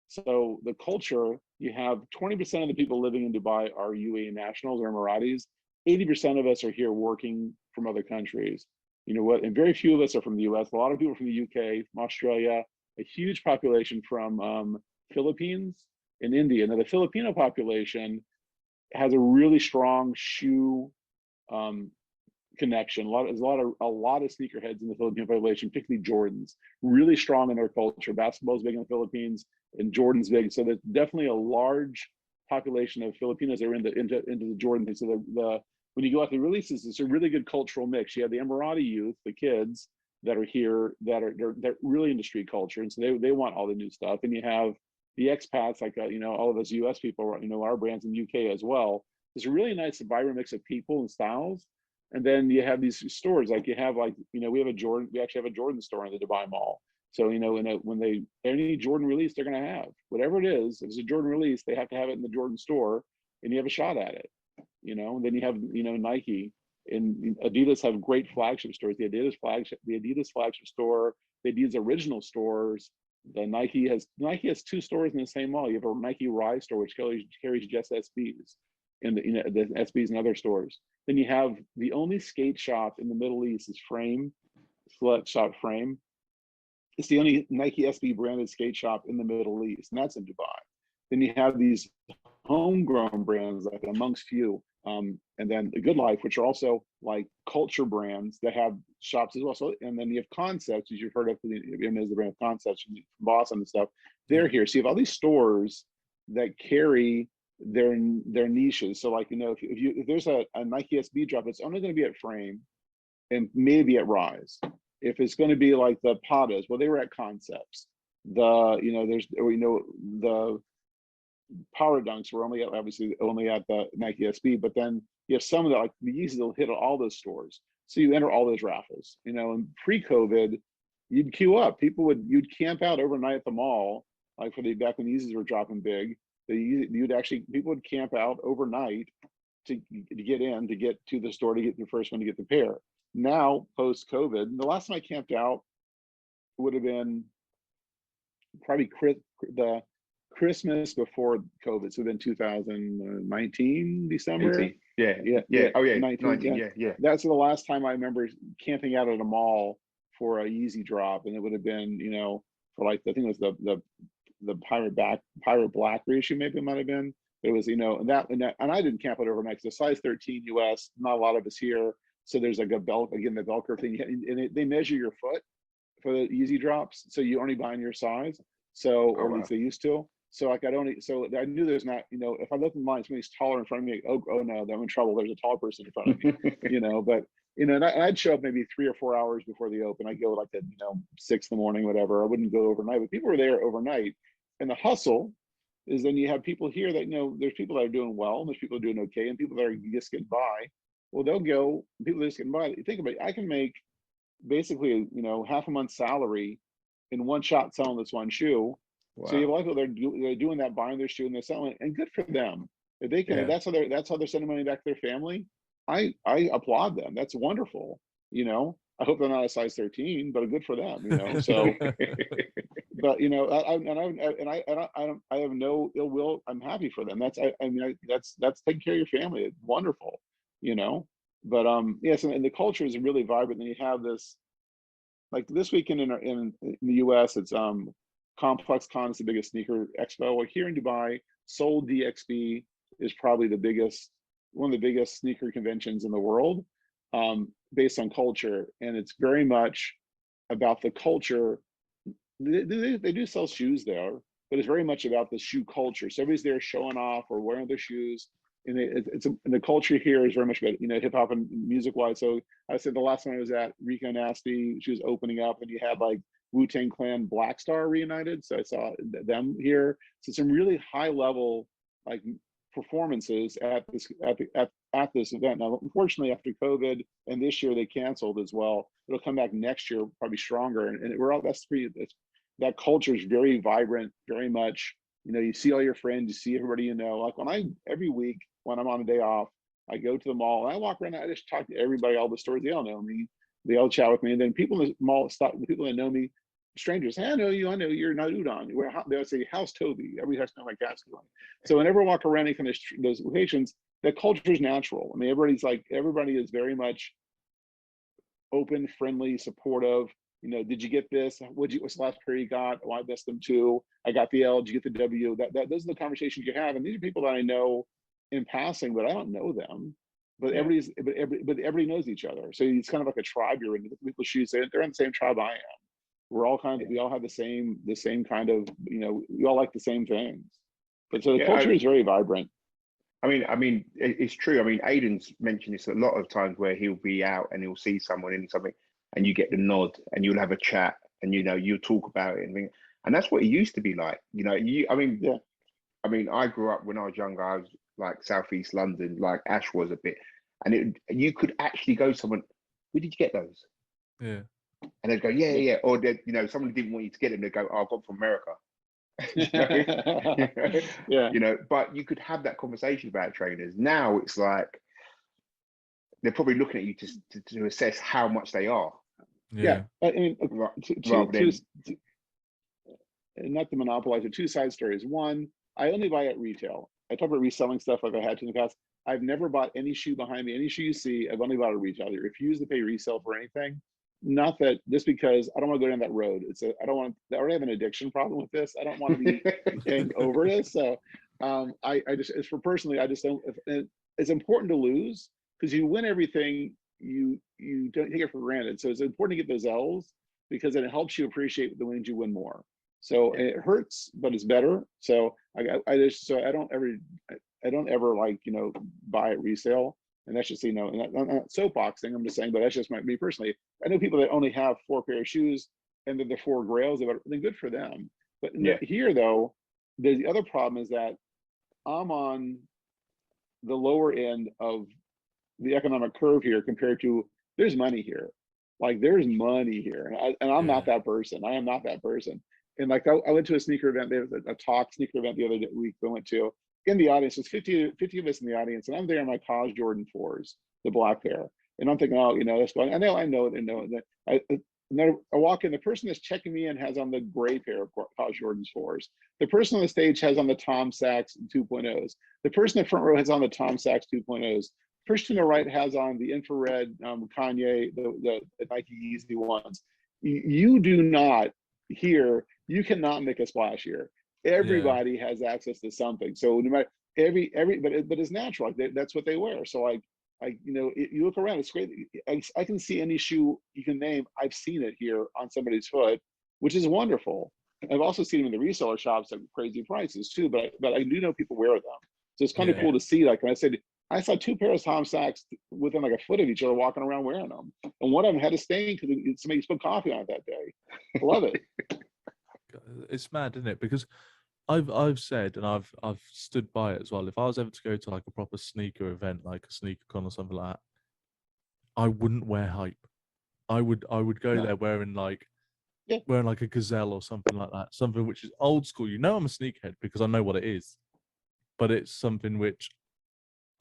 So the culture, you have 20% of the people living in Dubai are UAE nationals or Emiratis. 80% of us are here working from other countries. You know what? And very few of us are from the US. A lot of people from the UK, from Australia, a huge population from Philippines and India. Now the Filipino population has a really strong shoe connection. There's a lot of sneakerheads in the Filipino population, particularly Jordans. Really strong in their culture. Basketball is big in the Philippines, and Jordan's big. So there's definitely a large population of Filipinos that are into the Jordan thing. So when you go out to the releases, it's a really good cultural mix. You have the Emirati youth, the kids that are here they're really into street culture, and so they want all the new stuff. And you have the expats, like all of us US people, our brands in the UK as well. There's a really nice vibrant mix of people and styles. And then you have these stores, like we actually have a Jordan store in the Dubai Mall. So when any Jordan release they're going to have, whatever it is, if it's a Jordan release, they have to have it in the Jordan store, and you have a shot at it. And then you have Nike and Adidas have great flagship stores. The Adidas flagship store, the Adidas original stores. The Nike has 2 stores in the same mall. You have a Nike Rise store, which carries just SBs, and the SBs and other stores. Then you have the only skate shop in the Middle East is Select Shop Frame. It's the only Nike SB branded skate shop in the Middle East, and that's in Dubai. Then you have these homegrown brands like Amongst Few, and then The Good Life, which are also like culture brands that have shops as well. So, and then you have Concepts, as you've heard of, the brand of Concepts from Boston and stuff. They're here. So you have all these stores that carry their niches. So like if there's a Nike SB drop, it's only going to be at Frame and maybe at Rise. If it's going to be like the Patas, well, they were at Concepts. The Power Dunks were only at the Nike SB, but then you have some of like the Yeezys will hit all those stores. So you enter all those raffles. And pre-COVID, you'd queue up. You'd camp out overnight at the mall, like back when the Yeezys were dropping big. People would camp out overnight to get to the store to get your first one, to get the pair. Now, post-COVID, the last time I camped out would have been probably the Christmas before COVID, so then 2019 December. 18. Yeah. Oh yeah, 19. Yeah. That's the last time I remember camping out at a mall for a Yeezy drop, and it would have been for like I think it was the Pirate Black reissue, maybe it might have been. But it was and I didn't camp out overnight. So size 13 US, not a lot of us here. So there's like the bell curve thing, and they measure your foot for the Yeezy drops, so you only buy in your size. So or at least they used to. So like so I knew there's not, if I look in line, somebody's taller in front of me, oh no, I'm in trouble. There's a tall person in front of me, but and I'd show up maybe 3 or 4 hours before the open. I'd go like at 6 in the morning, whatever. I wouldn't go overnight, but people were there overnight. And the hustle is then you have people here that there's people that are doing well, and there's people doing okay, and people that are just getting by. Well, they'll go, people that just getting by. Think about it, I can make basically half a month's salary in one shot selling this one shoe. Wow. So you have a lot of people they're doing that, buying their shoe and they're selling it, and good for them. If they can, that's how they're sending money back to their family. I applaud them. That's wonderful. I hope they're not a size 13, but good for them. So, but I have no ill will. I'm happy for them. That's taking care of your family. It's wonderful. But yes, and the culture is really vibrant. And you have this, like this weekend in the US, it's Complex Con is the biggest sneaker expo. Well, here in Dubai, Seoul DXB is probably one of the biggest sneaker conventions in the world, based on culture, and it's very much about the culture. They do sell shoes there, but it's very much about the shoe culture. So everybody's there showing off or wearing their shoes, and and the culture here is very much about hip hop and music wise. So I said the last time I was at Rico Nasty, she was opening up, and you had like Wu-Tang Clan Black Star reunited, so I saw them here. So some really high level like performances at this event. Now, unfortunately, after COVID and this year they canceled as well. It'll come back next year, probably stronger. And that culture is very vibrant, very much. You see all your friends, you see everybody. Like every week when I'm on a day off, I go to the mall and I walk around. I just talk to everybody, all the stores. They all know me. They all chat with me, and then people in the mall stop. The people that know me, strangers, hey, I know you. I know you're not Udon. They'll say, "How's Toby?" Everybody has to know my cat's doing. So whenever I walk around any kind of those locations, that culture is natural. I mean, everybody is very much open, friendly, supportive. You know, did you get this? What's the last pair you got? Oh, I missed them too. I got the L. Did you get the W? Those are the conversations you have, and these are people that I know in passing, but I don't know them. But everybody knows each other, so it's kind of like a tribe. You're in people's shoes. They're in the same tribe I am. We're all we all have the same kind of, you know, we all like the same things. But so the culture is very vibrant. I mean, it's true. I mean, Aiden's mentioned this a lot of times where he'll be out and he'll see someone in something, and you get the nod, and you'll have a chat, and you know you'll talk about it, and that's what it used to be like. You know, I mean, I grew up when I was younger. I was like Southeast London, like Ash was a bit, and you could actually go to someone. Where did you get those? Yeah. And they'd go, yeah. Or you know, someone didn't want you to get them. They'd go, oh, I got from America. Yeah. You know, but you could have that conversation about trainers. Now it's like they're probably looking at you to assess how much they are. Yeah. I mean, not to monopolize it, two side stories. One, I only buy at retail. I talk about reselling stuff like I had to in the past. I've never bought any shoe behind me. Any shoe you see, I've only bought at retail. I refuse to pay resale for anything. Not that just because I don't want to go down that road. I already have an addiction problem with this. I don't want to be paying over this. So I just, it's for personally, I just don't. It's important to lose because you win everything. You don't take it for granted. So it's important to get those L's because then it helps you appreciate the wins you win more. So it hurts, but it's better. So I don't ever like, you know, buy at resale. And that's just, you know, I'm not soapboxing, I'm just saying, but that's just me personally. I know people that only have 4 pair of shoes and they're 4 grails, then good for them. But here though, the other problem is that I'm on the lower end of the economic curve here compared to there's money here. Like there's money here. And I'm not that person. I am not that person. And like I went to a sneaker event, there was a sneaker event the other week we went to. In the audience, there's 50 of us in the audience, and I'm there in my college Jordan 4s, the black pair. And I'm thinking, oh, you know, that's fine. I know it. I walk in, the person that's checking me in has on the gray pair of college Jordan's 4s. The person on the stage has on the Tom Sachs 2.0s. The person in the front row has on the Tom Sachs 2.0s. The person to the right has on the infrared Kanye, the Nike Yeezy ones. You do not here, you cannot make a splash here. Everybody has access to something. So no matter but it's natural. Like that's what they wear. So like you know, you look around, it's great. I can see any shoe you can name. I've seen it here on somebody's foot, which is wonderful. I've also seen them in the reseller shops at crazy prices too. But I do know people wear them. So it's kind of cool to see. Like when I saw 2 pairs of Tom Sachs within like a foot of each other walking around wearing them, and one of them had a stain because somebody spilled coffee on it that day. I love it. It's mad, isn't it? Because I've said, and I've stood by it as well. If I was ever to go to like a proper sneaker event, like a sneaker con or something like that, I wouldn't wear hype. I would go there wearing like a Gazelle or something like that, something which is old school. You know, I'm a sneakerhead because I know what it is, but it's something which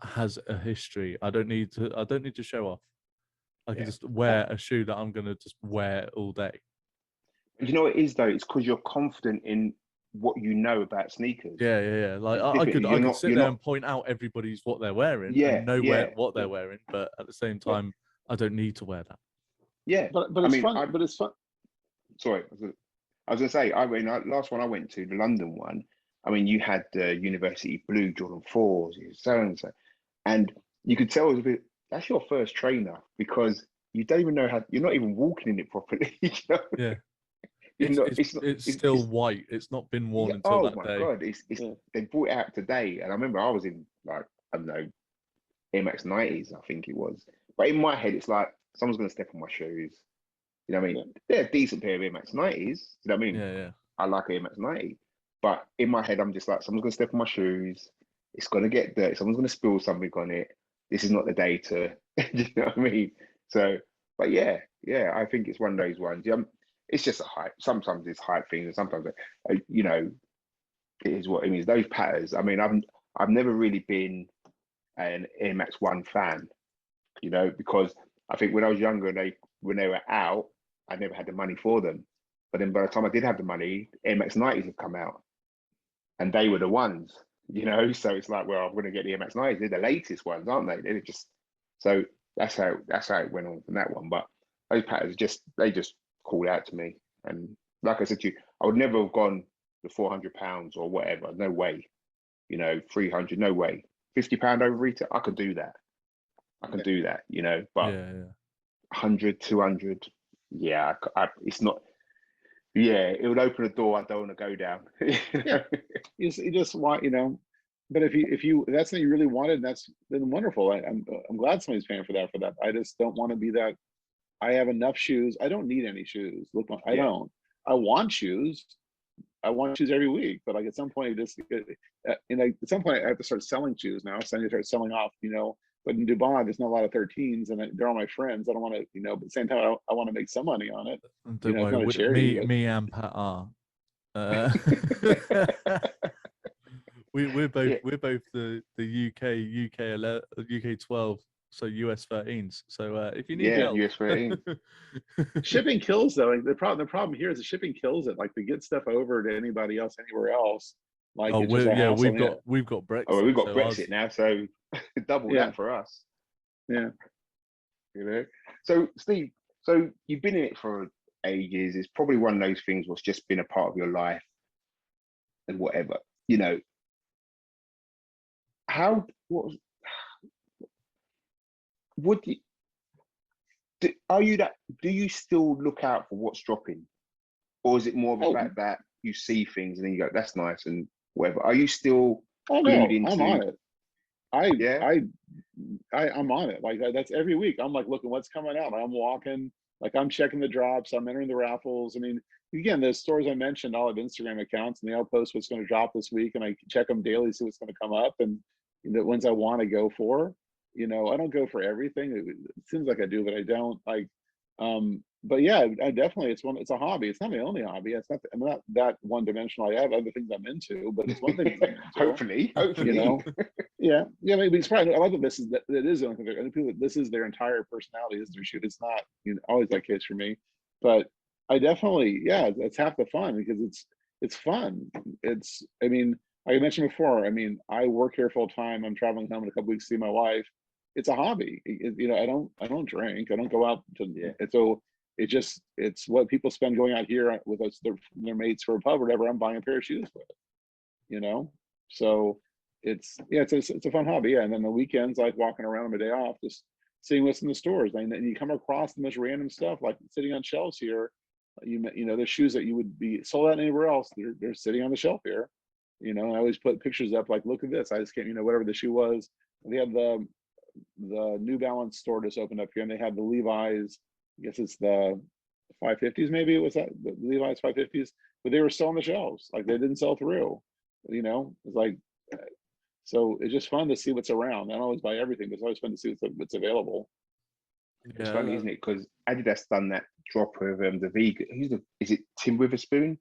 has a history. I don't need to show off. I can just wear a shoe that I'm gonna just wear all day. You know what it is though? It's because you're confident in what you know about sneakers. Yeah. Like I could sit there and point out everybody's what they're wearing and know what they're wearing, but at the same time, I don't need to wear that. Yeah, but it's fun. But it's fun. Sorry, I was gonna say. Last one I went to, the London one. I mean, you had the University Blue Jordan 4s, so and so, and you could tell it was a bit. That's your first trainer because you don't even know how. You're not even walking in it properly. You know? Yeah. It's still white. It's not been worn until that day. Oh my god! They brought it out today, and I remember I was in like I don't know, Air Max 90s, I think it was. But in my head, it's like someone's gonna step on my shoes. You know what I mean? They're a decent pair of Air Max 90s. You know what I mean? Yeah. I like Air Max 90, but in my head, I'm just like someone's gonna step on my shoes. It's gonna get dirty. Someone's gonna spill something on it. This is not the day to. You know what I mean? So, but yeah, I think it's one of those ones. It's just a hype. Sometimes it's hype things, and sometimes, you know, it is what it means. Those patterns. I mean, I've never really been an Air Max 1 fan, you know, because I think when I was younger, when they were out, I never had the money for them. But then by the time I did have the money, Air Max 90s had come out, and they were the ones, So it's like, well, I'm going to get the Air Max 90s. They're the latest ones, aren't they? They're just so that's how it went on from that one. But those patterns they just called out to me, and like I said to you, I would never have gone the £400 or whatever. No way. 300, no way. £50 over retail, I could do that. I can do that, but Yeah. 100, 200, yeah, it's not. Yeah, it would open a door I don't want to go down. Yeah, you just want, But if that's something you really wanted, then wonderful. I'm glad somebody's paying for that. I just don't want to be that. I have enough shoes. I don't need any shoes. Look, I don't. I want shoes. I want shoes every week, but like at some point, at some point, I have to start selling shoes now. So I need to start selling off, But in Dubai, there's not a lot of 13s, and they're all my friends. I don't want to, but at the same time, I want to make some money on it. Don't It's not worry, a charity, me and Pat are. We're both the UK 12, so US 13s. So if you need help, US 13. Shipping kills though. The problem here is the shipping kills it. Like to get stuff over to anybody else anywhere else. Like oh, it's just a hassle. we've got Brexit. Oh, we've got so Brexit now, so double that for us. Yeah. So Steve, so you've been in it for ages. It's probably one of those things what's just been a part of your life and whatever. Do you still look out for what's dropping, or is it more of the fact that you see things and then you go, that's nice and whatever? Are you still glued into? I'm on it. I'm on it. Like that's every week. I'm like looking what's coming out. I'm walking, like I'm checking the drops. I'm entering the raffles. I mean, again, the stores I mentioned all have Instagram accounts, and they all post what's going to drop this week, and I check them daily, see what's going to come up, and the ones I want to go for. I don't go for everything. It seems like I do, but I don't. Like, but yeah, I definitely. It's a hobby. It's not my only hobby. I'm not that one dimensional. I have other things I'm into, but it's one thing. Hopefully. Yeah. Maybe it's probably. I love that it is the only thing. People, this is their entire personality. Is their shoot. It's not always that case for me, but I definitely, it's half the fun because it's fun. I mean, like I mentioned before, I mean, I work here full time. I'm traveling home in a couple weeks to see my wife. It's a hobby. I don't drink. I don't go out to. So it's what people spend going out here with us, their mates for a pub or whatever. I'm buying a pair of shoes with, So it's a fun hobby. Yeah. And then the weekends, like walking around on my day off, just seeing what's in the stores. And you come across the most random stuff, like sitting on shelves here. There's shoes that you would be sold out anywhere else. They're sitting on the shelf here. I always put pictures up like, look at this. I just can't, whatever the shoe was. They had the New Balance store just opened up here, and they had the Levi's. I guess it's the 550s, maybe it was that the Levi's 550s, but they were still on the shelves. Like they didn't sell through. It's like, so it's just fun to see what's around. I don't always buy everything, but it's always fun to see what's available. It's funny, isn't it? Because Adidas done that drop of the vegan. Is it Tim Witherspoon?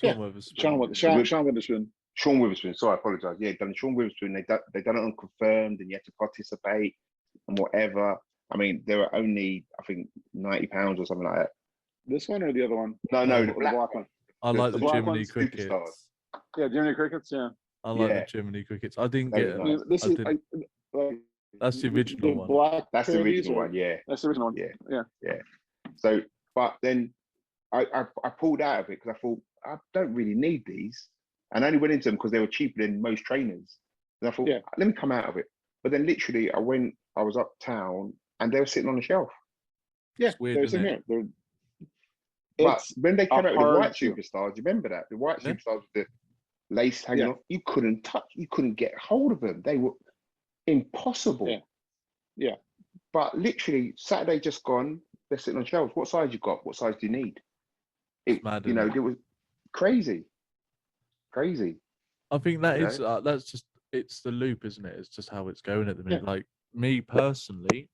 Sean Witherspoon. Sean Witherspoon. Sorry, I apologise. Yeah, done Sean Witherspoon. They done it unconfirmed, and you had to participate and whatever. I mean, there were only I think £90 or something like that. This one or the other one? No, the black one. I like the Jiminy Crickets. Yeah, Jiminy Crickets. Yeah. I like the Jiminy Crickets. I didn't get it. That's the original one. That's the original one. Yeah. That's the original one. Yeah. So, but then I pulled out of it because I thought I don't really need these, and I only went into them because they were cheaper than most trainers. And I thought, let me come out of it. But then literally, I was uptown, and they were sitting on the shelf. Yeah, it's weird, they're isn't sitting here. But when they came out with the white superstars, you remember that? The white superstars with the lace hanging off, you couldn't get hold of them. They were impossible. Yeah. But literally, Saturday just gone, they're sitting on shelves. What size you got? What size do you need? It was crazy. I think that's just, it's the loop, isn't it? It's just how it's going at the minute. Like me personally,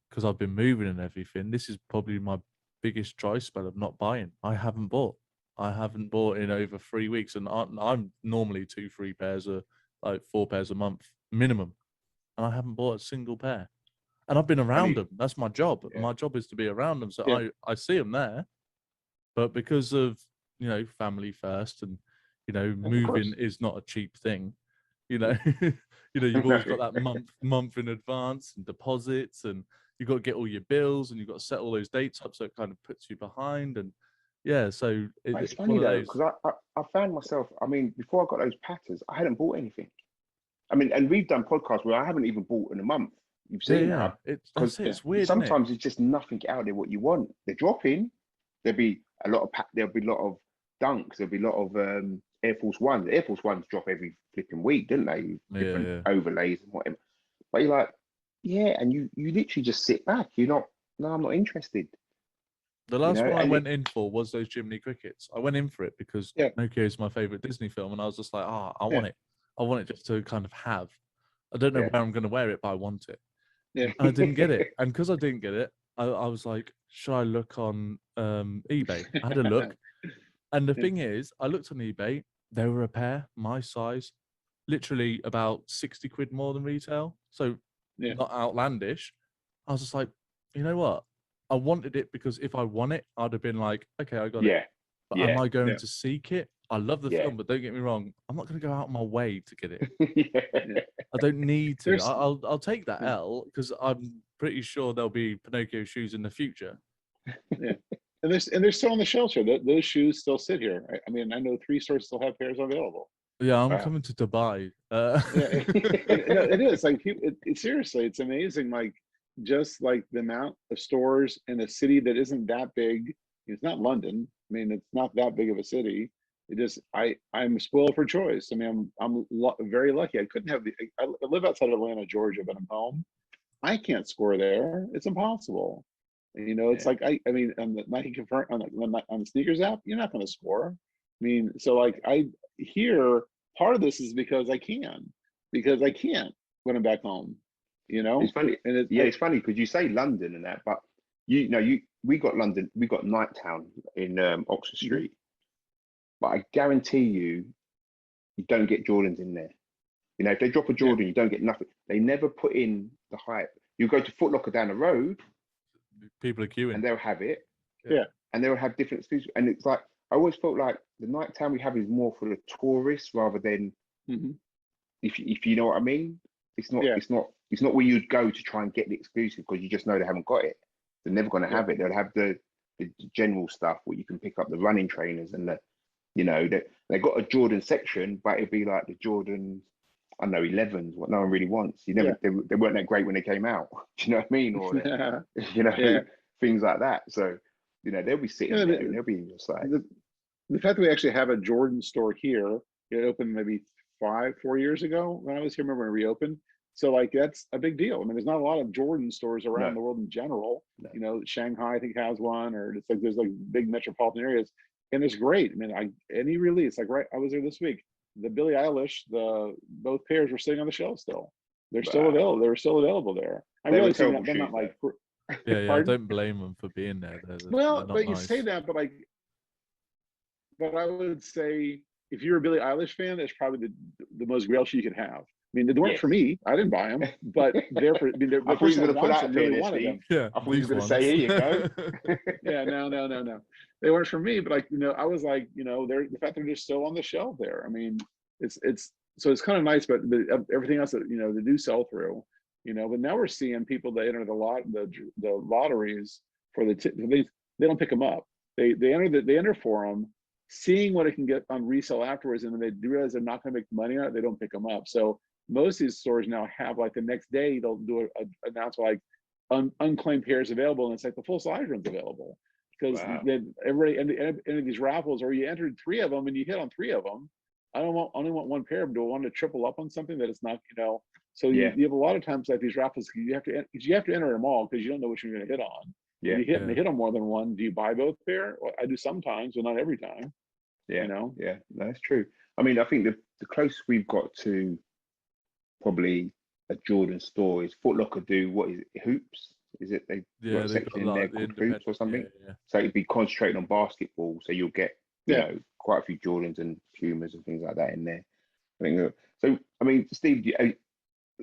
because I've been moving and everything, this is probably my biggest dry spell of not buying. I haven't bought in over 3 weeks, and I'm normally 2-3 pairs, like 4 pairs a month minimum, and I haven't bought a single pair. and I've been around mean, them. That's my job. Yeah. My job is to be around them. So Yeah. I see them there, but because of, you know, family first, and, you know, moving is not a cheap thing. You know, you know, you've always got that month in advance and deposits, and you've got to get all your bills, and you've got to set all those dates up, so it kind of puts you behind. And yeah, so It's it's funny one of though, those. because I found myself, I mean, before I got those patterns, I hadn't bought anything. I mean, and we've done podcasts where I haven't even bought in a month. You've seen that. That's it. It's weird. Isn't it? Sometimes it's just nothing out there what you want. They're dropping. There'll be a lot of dunks. There'll be a lot of Air Force Ones. Air Force Ones drop every flipping week, don't they? Different overlays and whatever. But you're like, yeah, and you literally just sit back. You're not. No, I'm not interested. The last one I went in for was those Jiminy Crickets. I went in for it because Pinocchio is my favorite Disney film, and I was just like, I want it. I want it just to kind of have. I don't know where I'm going to wear it, but I want it. Yeah. And I didn't get it. And because I didn't get it, I was like, should I look on eBay? I had a look. And the thing is, I looked on eBay. They were a pair, my size, literally about 60 quid more than retail. So not outlandish. I was just like, you know what? I wanted it because if I won it, I'd have been like, okay, I got it. But am I going to seek it? I love the film, but don't get me wrong, I'm not going to go out of my way to get it. I don't need to. I'll take that L because I'm pretty sure there'll be Pinocchio shoes in the future. Yeah, and they're still on the shelves here. Those shoes still sit here. I mean, I know 3 stores still have pairs available. Yeah, I'm coming to Dubai. Yeah, it is like seriously, it's amazing. Like just like the amount of stores in a city that isn't that big. It's not London. I mean, it's not that big of a city. It just I'm spoiled for choice. I mean, I'm very lucky. I couldn't have I live outside of Atlanta, Georgia, but I'm home. I can't score there. It's impossible. You know, it's like I mean, on the Nike Confirm on the sneakers app, you're not going to score. I mean, so like here, part of this is because I can't when I'm back home. You know, it's funny, and it's funny because you say London and that, but we got London, we got Nighttown in Oxford Street, but I guarantee you don't get Jordans in there. You know, if they drop a Jordan, you don't get nothing. They never put in the hype. You go to Foot Locker down the road, people are queuing, and they'll have it. Yeah, and they'll have different exclusives. And it's like I always felt like the Nighttown we have is more for the tourists rather than if you know what I mean. It's not where you'd go to try and get the exclusive because you just know they haven't got it. They're never going to have it. They'll have the general stuff where you can pick up the running trainers and they got a Jordan section, but it'd be like the Jordan, I don't know, 11s, what no one really wants. They weren't that great when they came out. Do you know what I mean? Or things like that. So they'll be sitting there and they'll be just like the fact that we actually have a Jordan store here. It opened maybe 4 years ago when I was here. Remember when it reopened? So like that's a big deal. I mean, there's not a lot of Jordan stores around the world in general. No. You know, Shanghai I think has one, or it's like there's like big metropolitan areas, and it's great. I mean, any release like I was there this week. The Billie Eilish, both pairs were sitting on the shelf still. They're still available. They were still available there. I realize they're not like. Yeah, I don't blame them for being there. Well, but you say that, but I would say if you're a Billie Eilish fan, that's probably the most real shoe you can have. I mean, they weren't for me. I didn't buy them, but they're for. I mean, I thought you were going to put out really one of them. Yeah, I thought you were going to say, "Here you go." Yeah, no. They weren't for me, but I was like, the fact they're just still on the shelf there. I mean, it's kind of nice, but everything else that they do sell through, But now we're seeing people that enter the lotteries for they don't pick them up. They enter for them, seeing what it can get on resale afterwards, and then they realize they're not going to make money on it. They don't pick them up. So most of these stores now have like the next day they'll do an announcement like unclaimed pairs available, and it's like the full size runs available because then everybody and these raffles, or you entered 3 of them and you hit on 3 of them. I only want 1 pair, but do I want to triple up on something that it's not, So you have a lot of times like these raffles, you have to enter them all because you don't know which one you're going to hit on. Yeah, you hit on more than one. Do you buy both pair? Well, I do sometimes, but not every time. Yeah, yeah, that's true. I mean, I think the closest we've got to probably a Jordan store is Foot Locker do what is it, hoops? Is it they got a section in there called hoops or something? Yeah. So it'd be concentrating on basketball, so you'll get quite a few Jordans and Pumas and things like that in there. I think so. I mean, Steve,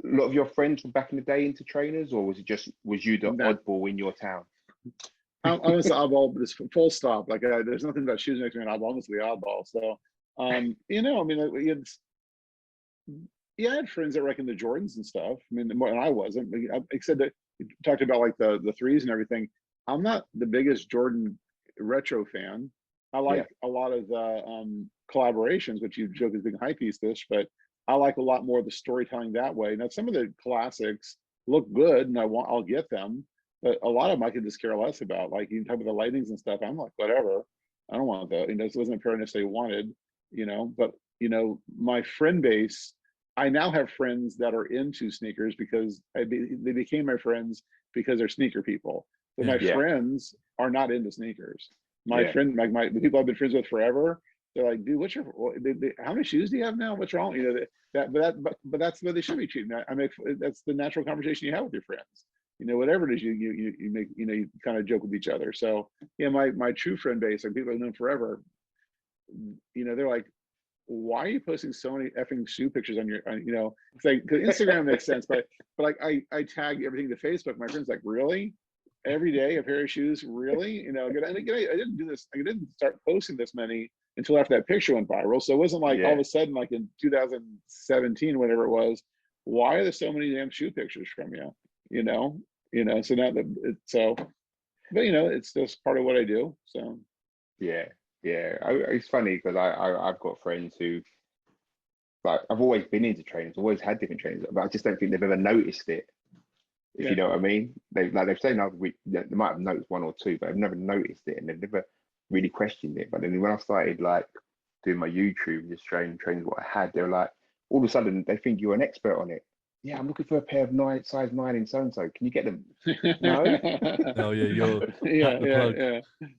lot of your friends from back in the day into trainers, or was you the No. oddball in your town? I'm almost the oddball, but it's full stop. Like there's nothing about shoes makes me an oddball. I'm almost the oddball. So, you know, I mean, I had friends that reckon the Jordans and stuff. I mean, more than I wasn't. I said that you talked about like the threes and everything. I'm not the biggest Jordan retro fan. I like a lot of the collaborations, which you joke is being hypeist-ish, but I like a lot more of the storytelling that way. Now, some of the classics look good, and I'll get them, but a lot of them I could just care less about. Like you talk about the lightnings and stuff, I'm like, whatever. I don't want that. You know, this wasn't a pair I necessarily wanted. You know, but you know, my friend base. I now have friends that are into sneakers because they became my friends because they're sneaker people. But my friends are not into sneakers. My friend, like the people I've been friends with forever, they're like, dude, what's your, how many shoes do you have now? What's wrong? You know, but that's what they should be treating. That's the natural conversation you have with your friends. You know, whatever it is you make, you know, you kind of joke with each other. So yeah, my true friend base, like people I've known forever, you know, they're like, why are you posting so many effing shoe pictures on your, you know, it's like, cause Instagram makes sense, but like I tag everything to Facebook. My friend's like, really? Every day a pair of shoes, really? You know, and again, I didn't do this. I didn't start posting this many until after that picture went viral. So it wasn't like all of a sudden, like in 2017, whatever it was, why are there so many damn shoe pictures from you? You know, so now but you know, it's just part of what I do. So yeah. It's funny because I've got friends who, like, I've always been into trainers, always had different trainers, but I just don't think they've ever noticed it. If you know what I mean, they've said they might have noticed one or two, but I've never noticed it, and they've never really questioned it. But then when I started like doing my YouTube, just showing trainers what I had, they're like, all of a sudden they think you're an expert on it. Yeah, I'm looking for a pair of size 9 in so and so. Can you get them? No. Oh yeah, you're the plug.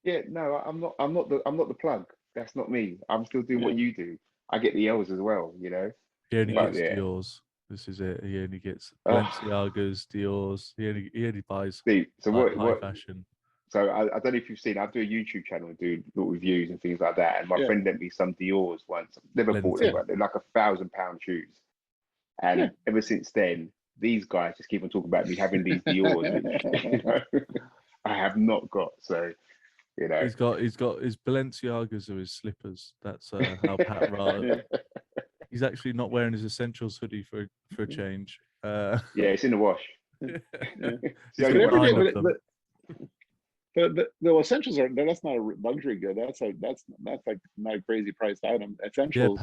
Yeah, no, I'm not the plug. That's not me. I'm still doing what you do. I get the L's as well, you know. He only gets Dior's. This is it. He only gets Balenciagas, Dior's. He only buys high fashion. So I don't know if you've seen. I do a YouTube channel and do little reviews and things like that. And my friend lent me some Dior's once. Never bought them, but they're like £1,000 shoes. And ever since then, these guys just keep on talking about me having these Dior's, which, you know, I have not got. So. You know, he's got his Balenciagas or his slippers. That's how Pat rather. He's actually not wearing his essentials hoodie for a change. Yeah, it's in the wash. But the essentials that's not a luxury good. That's like not a crazy priced item. Essentials,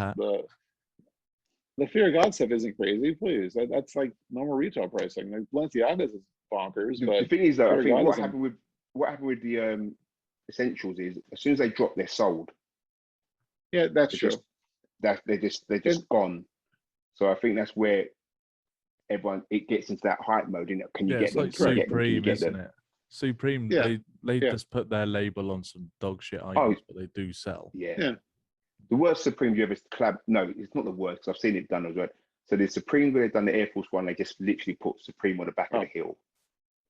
the fear of God stuff isn't crazy. Please, that's like normal retail pricing. Like Balenciagas is bonkers. But the thing is, though, I think what happened with the essentials is as soon as they drop, they're sold. Yeah, that's true. They're just gone. So I think that's where it gets into that hype mode. Can you get them? Like Supreme, isn't it? Supreme, they just put their label on some dog shit items, but they do sell. Yeah. The worst Supreme you ever collab. No, it's not the worst. I've seen it done as well. So the Supreme, where they've done the Air Force One, they just literally put Supreme on the back of the heel.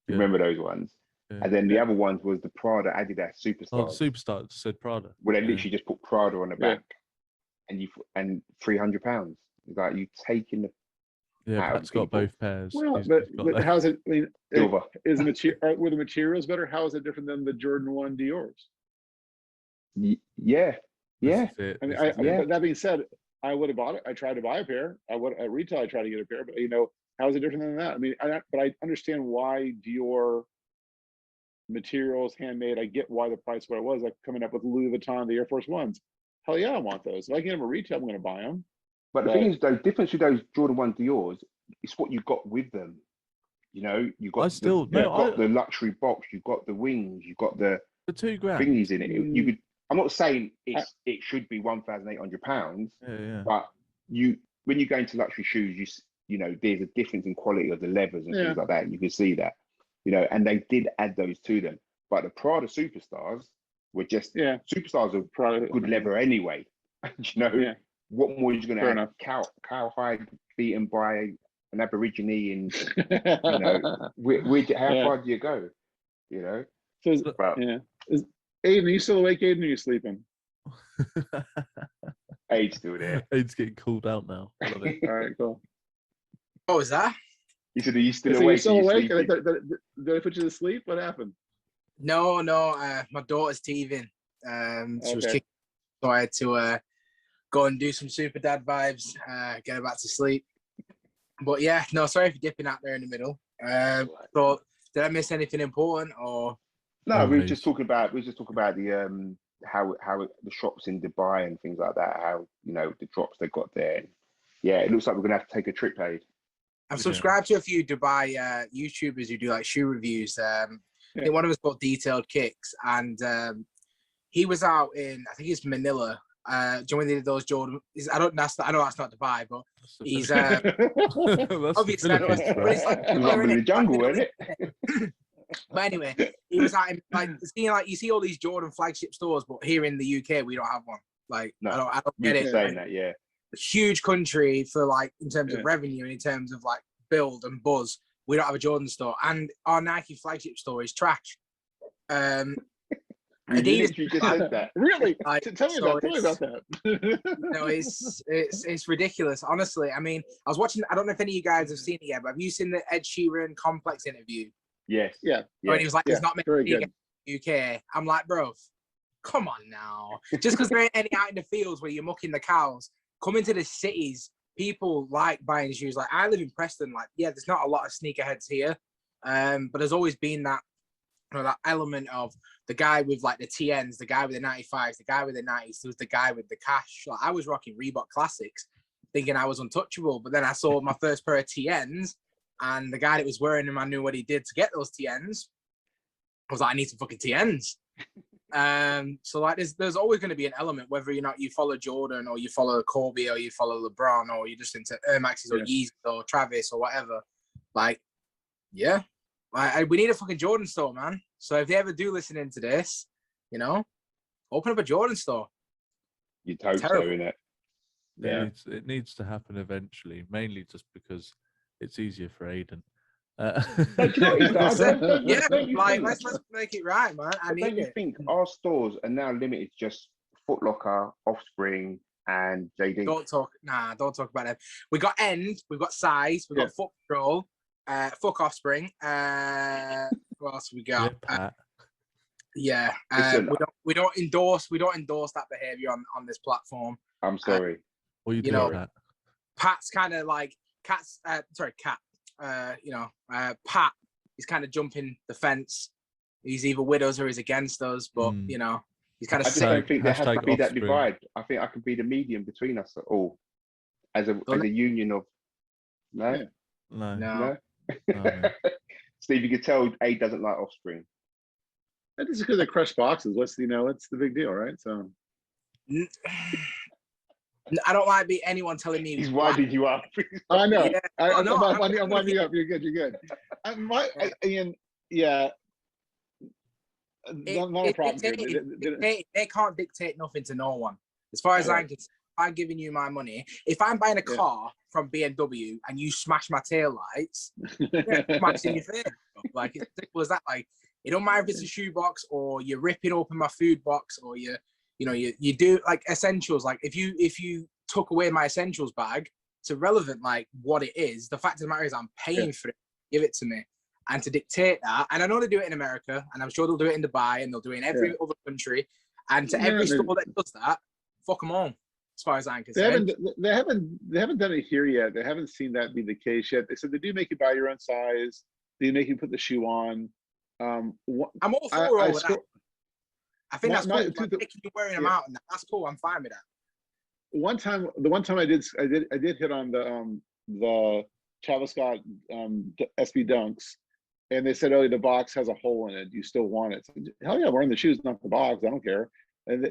You remember those ones? And then the other ones was the Prada Adidas Superstar. Oh, Superstar said Prada. Where they literally just put Prada on the back, and £300. It's like you taking the. Yeah, Pat's got both pairs. Well, but how's it? I mean, were the materials better? How is it different than the Jordan 1 Dior's? Yeah. I mean, but that being said, I would have bought it. I tried to buy a pair. I would at retail. I tried to get a pair, but you know, how is it different than that? I mean, but I understand why Dior materials, handmade. I get why the price what it was. Like coming up with Louis Vuitton, the Air Force Ones. Hell yeah, I want those. If I get them at retail, I'm going to buy them. But the thing is, though, difference with those Jordan 1 Dior's, it's what you got with them. You know, you got the luxury box, you've got the wings, you've got the $2,000 thingies in it. You could. I'm not saying it should be £1,800. But when you go into luxury shoes, you know there's a difference in quality of the leathers and things like that. And you can see that, you know, and they did add those to them. But the Prada Superstars were just Superstars of good leather anyway. You know, what more are you going to have? Cowhide beaten by an Aborigine, and you know, how far do you go? You know, Aiden, are you still awake, Aiden, or are you sleeping? Aiden's still there. Aiden's getting called out now. I love it. All right, cool. What was that? You said, are you still So you're awake? still Are you awake? sleeping? Did I put you to sleep? What happened? No. My daughter's teething. She was Okay. kicking, so I had to go and do some super dad vibes, get her back to sleep. But yeah, no, sorry for dipping out there in the middle. So did I miss anything important or? No, we were Always. just talking about the how the shops in Dubai and things like that. How the drops they got there. Yeah, it looks like we're gonna have to take a trip, Aid. I'm subscribed to a few Dubai YouTubers who do like shoe reviews. I think one of us called Detailed Kicks, and he was out in, I think it's Manila. Do you know when they did those Jordan? I know that's not Dubai, but he's That's obviously the Philippines, but bro. it's like It was like in the jungle, wasn't it? But anyway, he was out in, like seeing, like you see all these Jordan flagship stores, but here in the UK we don't have one. Like No, I don't we get were it. saying Like, that, yeah. huge country for like in terms Yeah. of revenue and in terms of like build and buzz. We don't have a Jordan store, and our Nike flagship store is trash. You Adidas, literally just said that. Really? like, Tell me so about that. no, it's ridiculous. Honestly, I mean, I was watching. I don't know if any of you guys have seen it yet, but have you seen the Ed Sheeran Complex interview? Yes. Yeah. When he was like, "There's not very many good. in the UK." I'm like, bro, come on now. Just because there ain't any out in the fields where you're mucking the cows, coming to the cities, people like buying shoes. Like I live in Preston. Like, yeah, there's not a lot of sneakerheads here, but there's always been that, that element of the guy with like the TNs, the guy with the 95s, the guy with the 90s, there was the guy with the cash. Like I was rocking Reebok Classics, thinking I was untouchable, but then I saw my first pair of TNs, and the guy that was wearing them, I knew what he did to get those TNs. I was like, I need some fucking TNs. So like there's always going to be an element, whether or not you follow Jordan or you follow Kobe or you follow LeBron or you're just into Air Maxes or Yeezys or Travis or whatever. Like, yeah, we need a fucking Jordan store, man. So if they ever do listen into this, open up a Jordan store. You'd hope Terrible. so, innit? Yeah. It needs to happen eventually, mainly just because it's easier for Aiden. But do you know what it is, though? Don't Yeah, you like think- let's make it right, man. I But need don't you it. think our stores are now limited to just Foot Locker, Offspring, and JD? Don't talk about them. We got End, we've got Size, we've got Foot Patrol, Fuck Offspring. What else we got? Pat. Listen, we don't endorse that behavior on this platform. I'm sorry. What you you doing, know, Pat? Pat's kind of like Cat. Pat is kind of jumping the fence. He's either with us or he's against us, but he's kind I of just don't think there has to hashtag be that Offspring. divide. I think I can be the medium between us all as a union of no. No. no. No. Steve, you could tell A doesn't like Offspring. That is because they crush boxes. What's the big deal, right? So I don't like anyone telling me. He's winding you up. I know. Yeah. I'm no, winding you up. You're good. You're good. Ian, yeah. Not a problem. They can't dictate nothing to no one. As far as I'm concerned, if I'm giving you my money, if I'm buying a car from BMW and you smash my tail lights, smash in your face. Like it's simple as that. Like it don't matter if it's a shoe box or you're ripping open my food box or you do like essentials. Like if you took away my essentials bag, it's irrelevant like what it is. The fact of the matter is I'm paying for it. Give it to me. And to dictate that, and I know they do it in America, and I'm sure they'll do it in Dubai, and they'll do it in every other country. And to every store that does that, fuck them all. As far as I'm concerned, they haven't done it here yet. They haven't seen that be the case yet. They said they do make you buy your own size. They make you put the shoe on. I'm all for all of that. I think that's cool. Like, making you wearing them out, and that's cool. I'm fine with that. The one time I did hit on the Travis Scott SB Dunks. And they said, "Oh, the box has a hole in it. Do you still want it?" So, hell yeah, I'm wearing the shoes, not the box. I don't care. And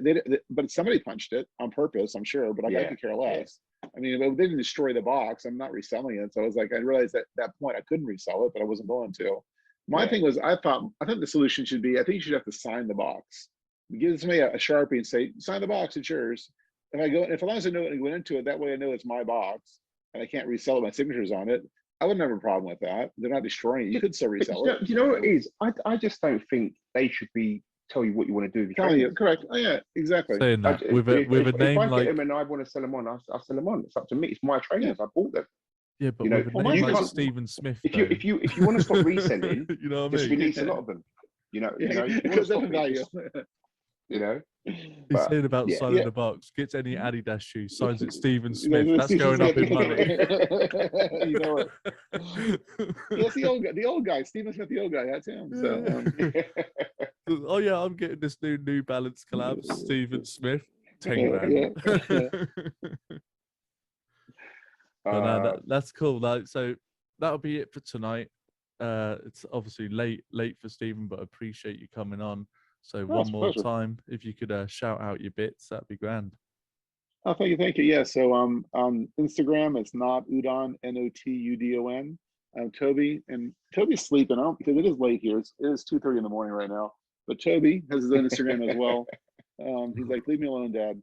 but somebody punched it on purpose, I'm sure. But I could care less. I mean, they didn't destroy the box. I'm not reselling it. So I was like, I realized at that point I couldn't resell it, but I wasn't going to. My thing was, I thought the solution should be, I think you should have to sign the box. Give somebody a Sharpie and say, "Sign the box. It's yours." If as long as I know it and go into it, that way I know it's my box and I can't resell it. My signature's on it. I wouldn't have a problem with that. They're not destroying it. You could still resell it. You know what it is? I just don't think they should be tell you what you want to do. Telling you, correct. Oh yeah, exactly. Saying that with a name if I like get them and I want to sell them on, I'll sell them on. It's up to me. It's my trainers. I bought them. Yeah, but You know, with a well, name mine like can't- Stephen Smith, if you though, if you if you want to stop reselling, you know what I just mean? release a lot of them. You know, if you want to because stop of it, value. just, you know. He's But saying about yeah, signing Yeah. the box, gets any Adidas shoe, signs it Stephen You know, Smith. That's Stephen going up Smith. in money. You know it. Yeah, it's the old guy, Stephen Smith, the old guy. That's him. So Oh yeah, I'm getting this New Balance collab, Stephen Smith, 10 yeah, grand. yeah. But no, that's cool. Like, so that'll be it for tonight. It's obviously late for Stephen, but appreciate you coming on. So Oh, it's one a more pleasure. time, if you could shout out your bits, that'd be grand. Oh, thank you. Yeah, so on Instagram, it's not Udon, Notudon. Toby's sleeping out because it is late here. It is 2:30 in the morning right now. But Toby has his own Instagram as well. He's like, leave me alone, Dad.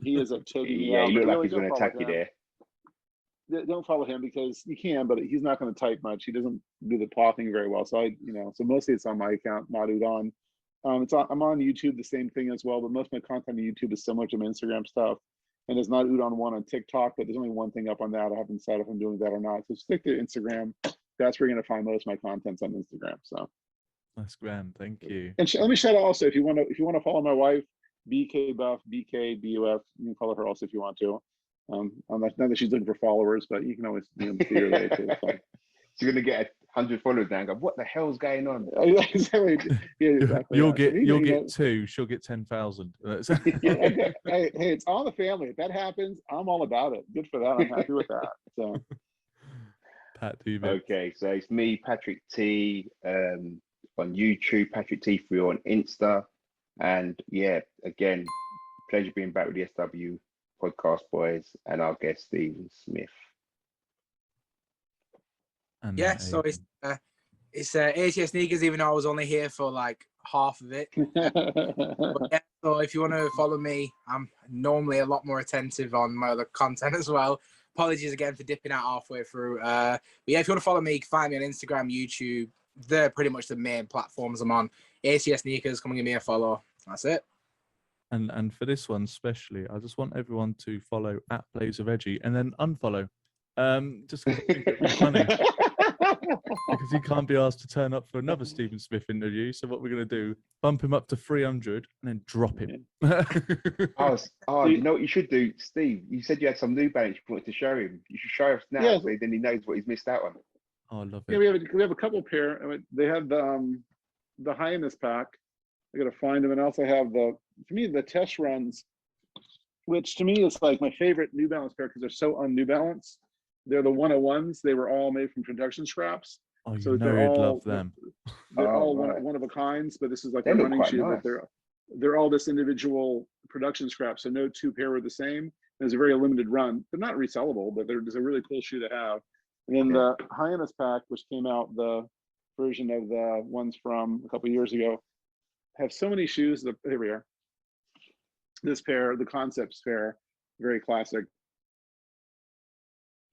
He is at Toby yeah, Meow. you But look like really, he's going to don't follow attack you him. there. Don't follow him because you can, but he's not going to type much. He doesn't do the talking very well. So so mostly it's on my account, not Udon. I'm on YouTube, the same thing as well. But most of my content on YouTube is similar to my Instagram stuff. And it's not Udon one on TikTok, but there's only one thing up on that. I haven't decided if I'm doing that or not. So stick to Instagram. That's where you're gonna find most of my content's on Instagram. So That's grand, thank you. and let me shout out also if you want to follow my wife, BK Buff, BK BUF. You can follow her also if you want to. Not that she's looking for followers, but you can always see her there too. So. You're going to get 100 followers now and go, what the hell's going on? Exactly. Yeah, exactly. You'll Yeah. get So, get 2, she'll get 10,000. hey, it's all the family. If that happens, I'm all about it. Good for that. I'm happy with that. So. Pat, do you Okay, so it's me, Patrick T, on YouTube, Patrick T3 on Insta. And yeah, again, pleasure being back with the SW podcast boys and our guest, Stephen Smith. And Yeah, so it's ACS Sneakers, even though I was only here for like half of it. But yeah, so if you want to follow me, I'm normally a lot more attentive on my other content as well. Apologies again for dipping out halfway through. But yeah, if you want to follow me, you can find me on Instagram, YouTube. They're pretty much the main platforms I'm on. ACS Sneakers, come and give me a follow. That's it. And for this one especially, I just want everyone to follow at BlazerVeggie and then unfollow. Just 'cause I think it'd be funny. Because he can't be asked to turn up for another Stephen Smith interview. So what we're gonna do, bump him up to 300 and then drop him. You know what you should do, Steve? You said you had some New Balance you wanted to show him. You should show us now, Yeah. so then he knows what he's missed out on. Oh, I love Yeah, it. we have a couple pair. They have the Highness pack. I gotta find them, and I also have the test runs, which to me is like my favorite New Balance pair because they're so un-New Balance. They're the 101s. They were all made from production scraps. Oh, So you know they're he'd all love them. They're Oh, all right. one of a kinds, but this is like They a look running quite shoe. nice. But they're all this individual production scrap. So no two pair are the same. There's a very limited run. They're not resellable, but they're just a really cool shoe to have. And then the Highness pack, which came out the version of the ones from a couple of years ago, have so many shoes. Here we are. This pair, the Concepts pair, very classic.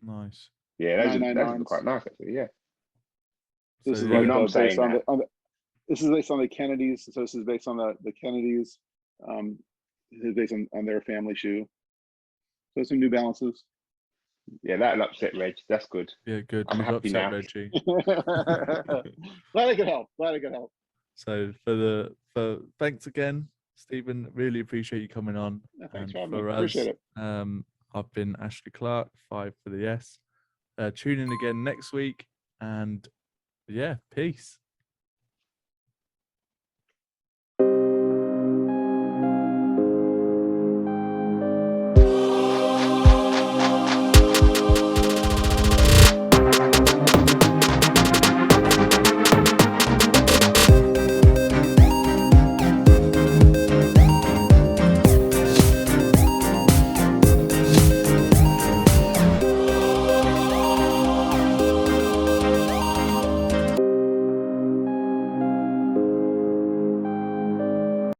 Yeah, Nice. those are 999s. quite nice actually. Yeah. This So, is yeah, like no, I'm based saying on that. this is based on the Kennedys. So this is based on the Kennedys. This is based on their family shoe. So some New Balances. Yeah, that'll upset Reg. That's good. yeah, good. I'm You've happy upset now. Reggie. Glad I could help. So thanks again, Stephen. Really appreciate you coming on. Yeah, thanks And for having me. for us, Appreciate it. I've been Ashley Clark, 5 for the S. Tune in again next week, and yeah, peace.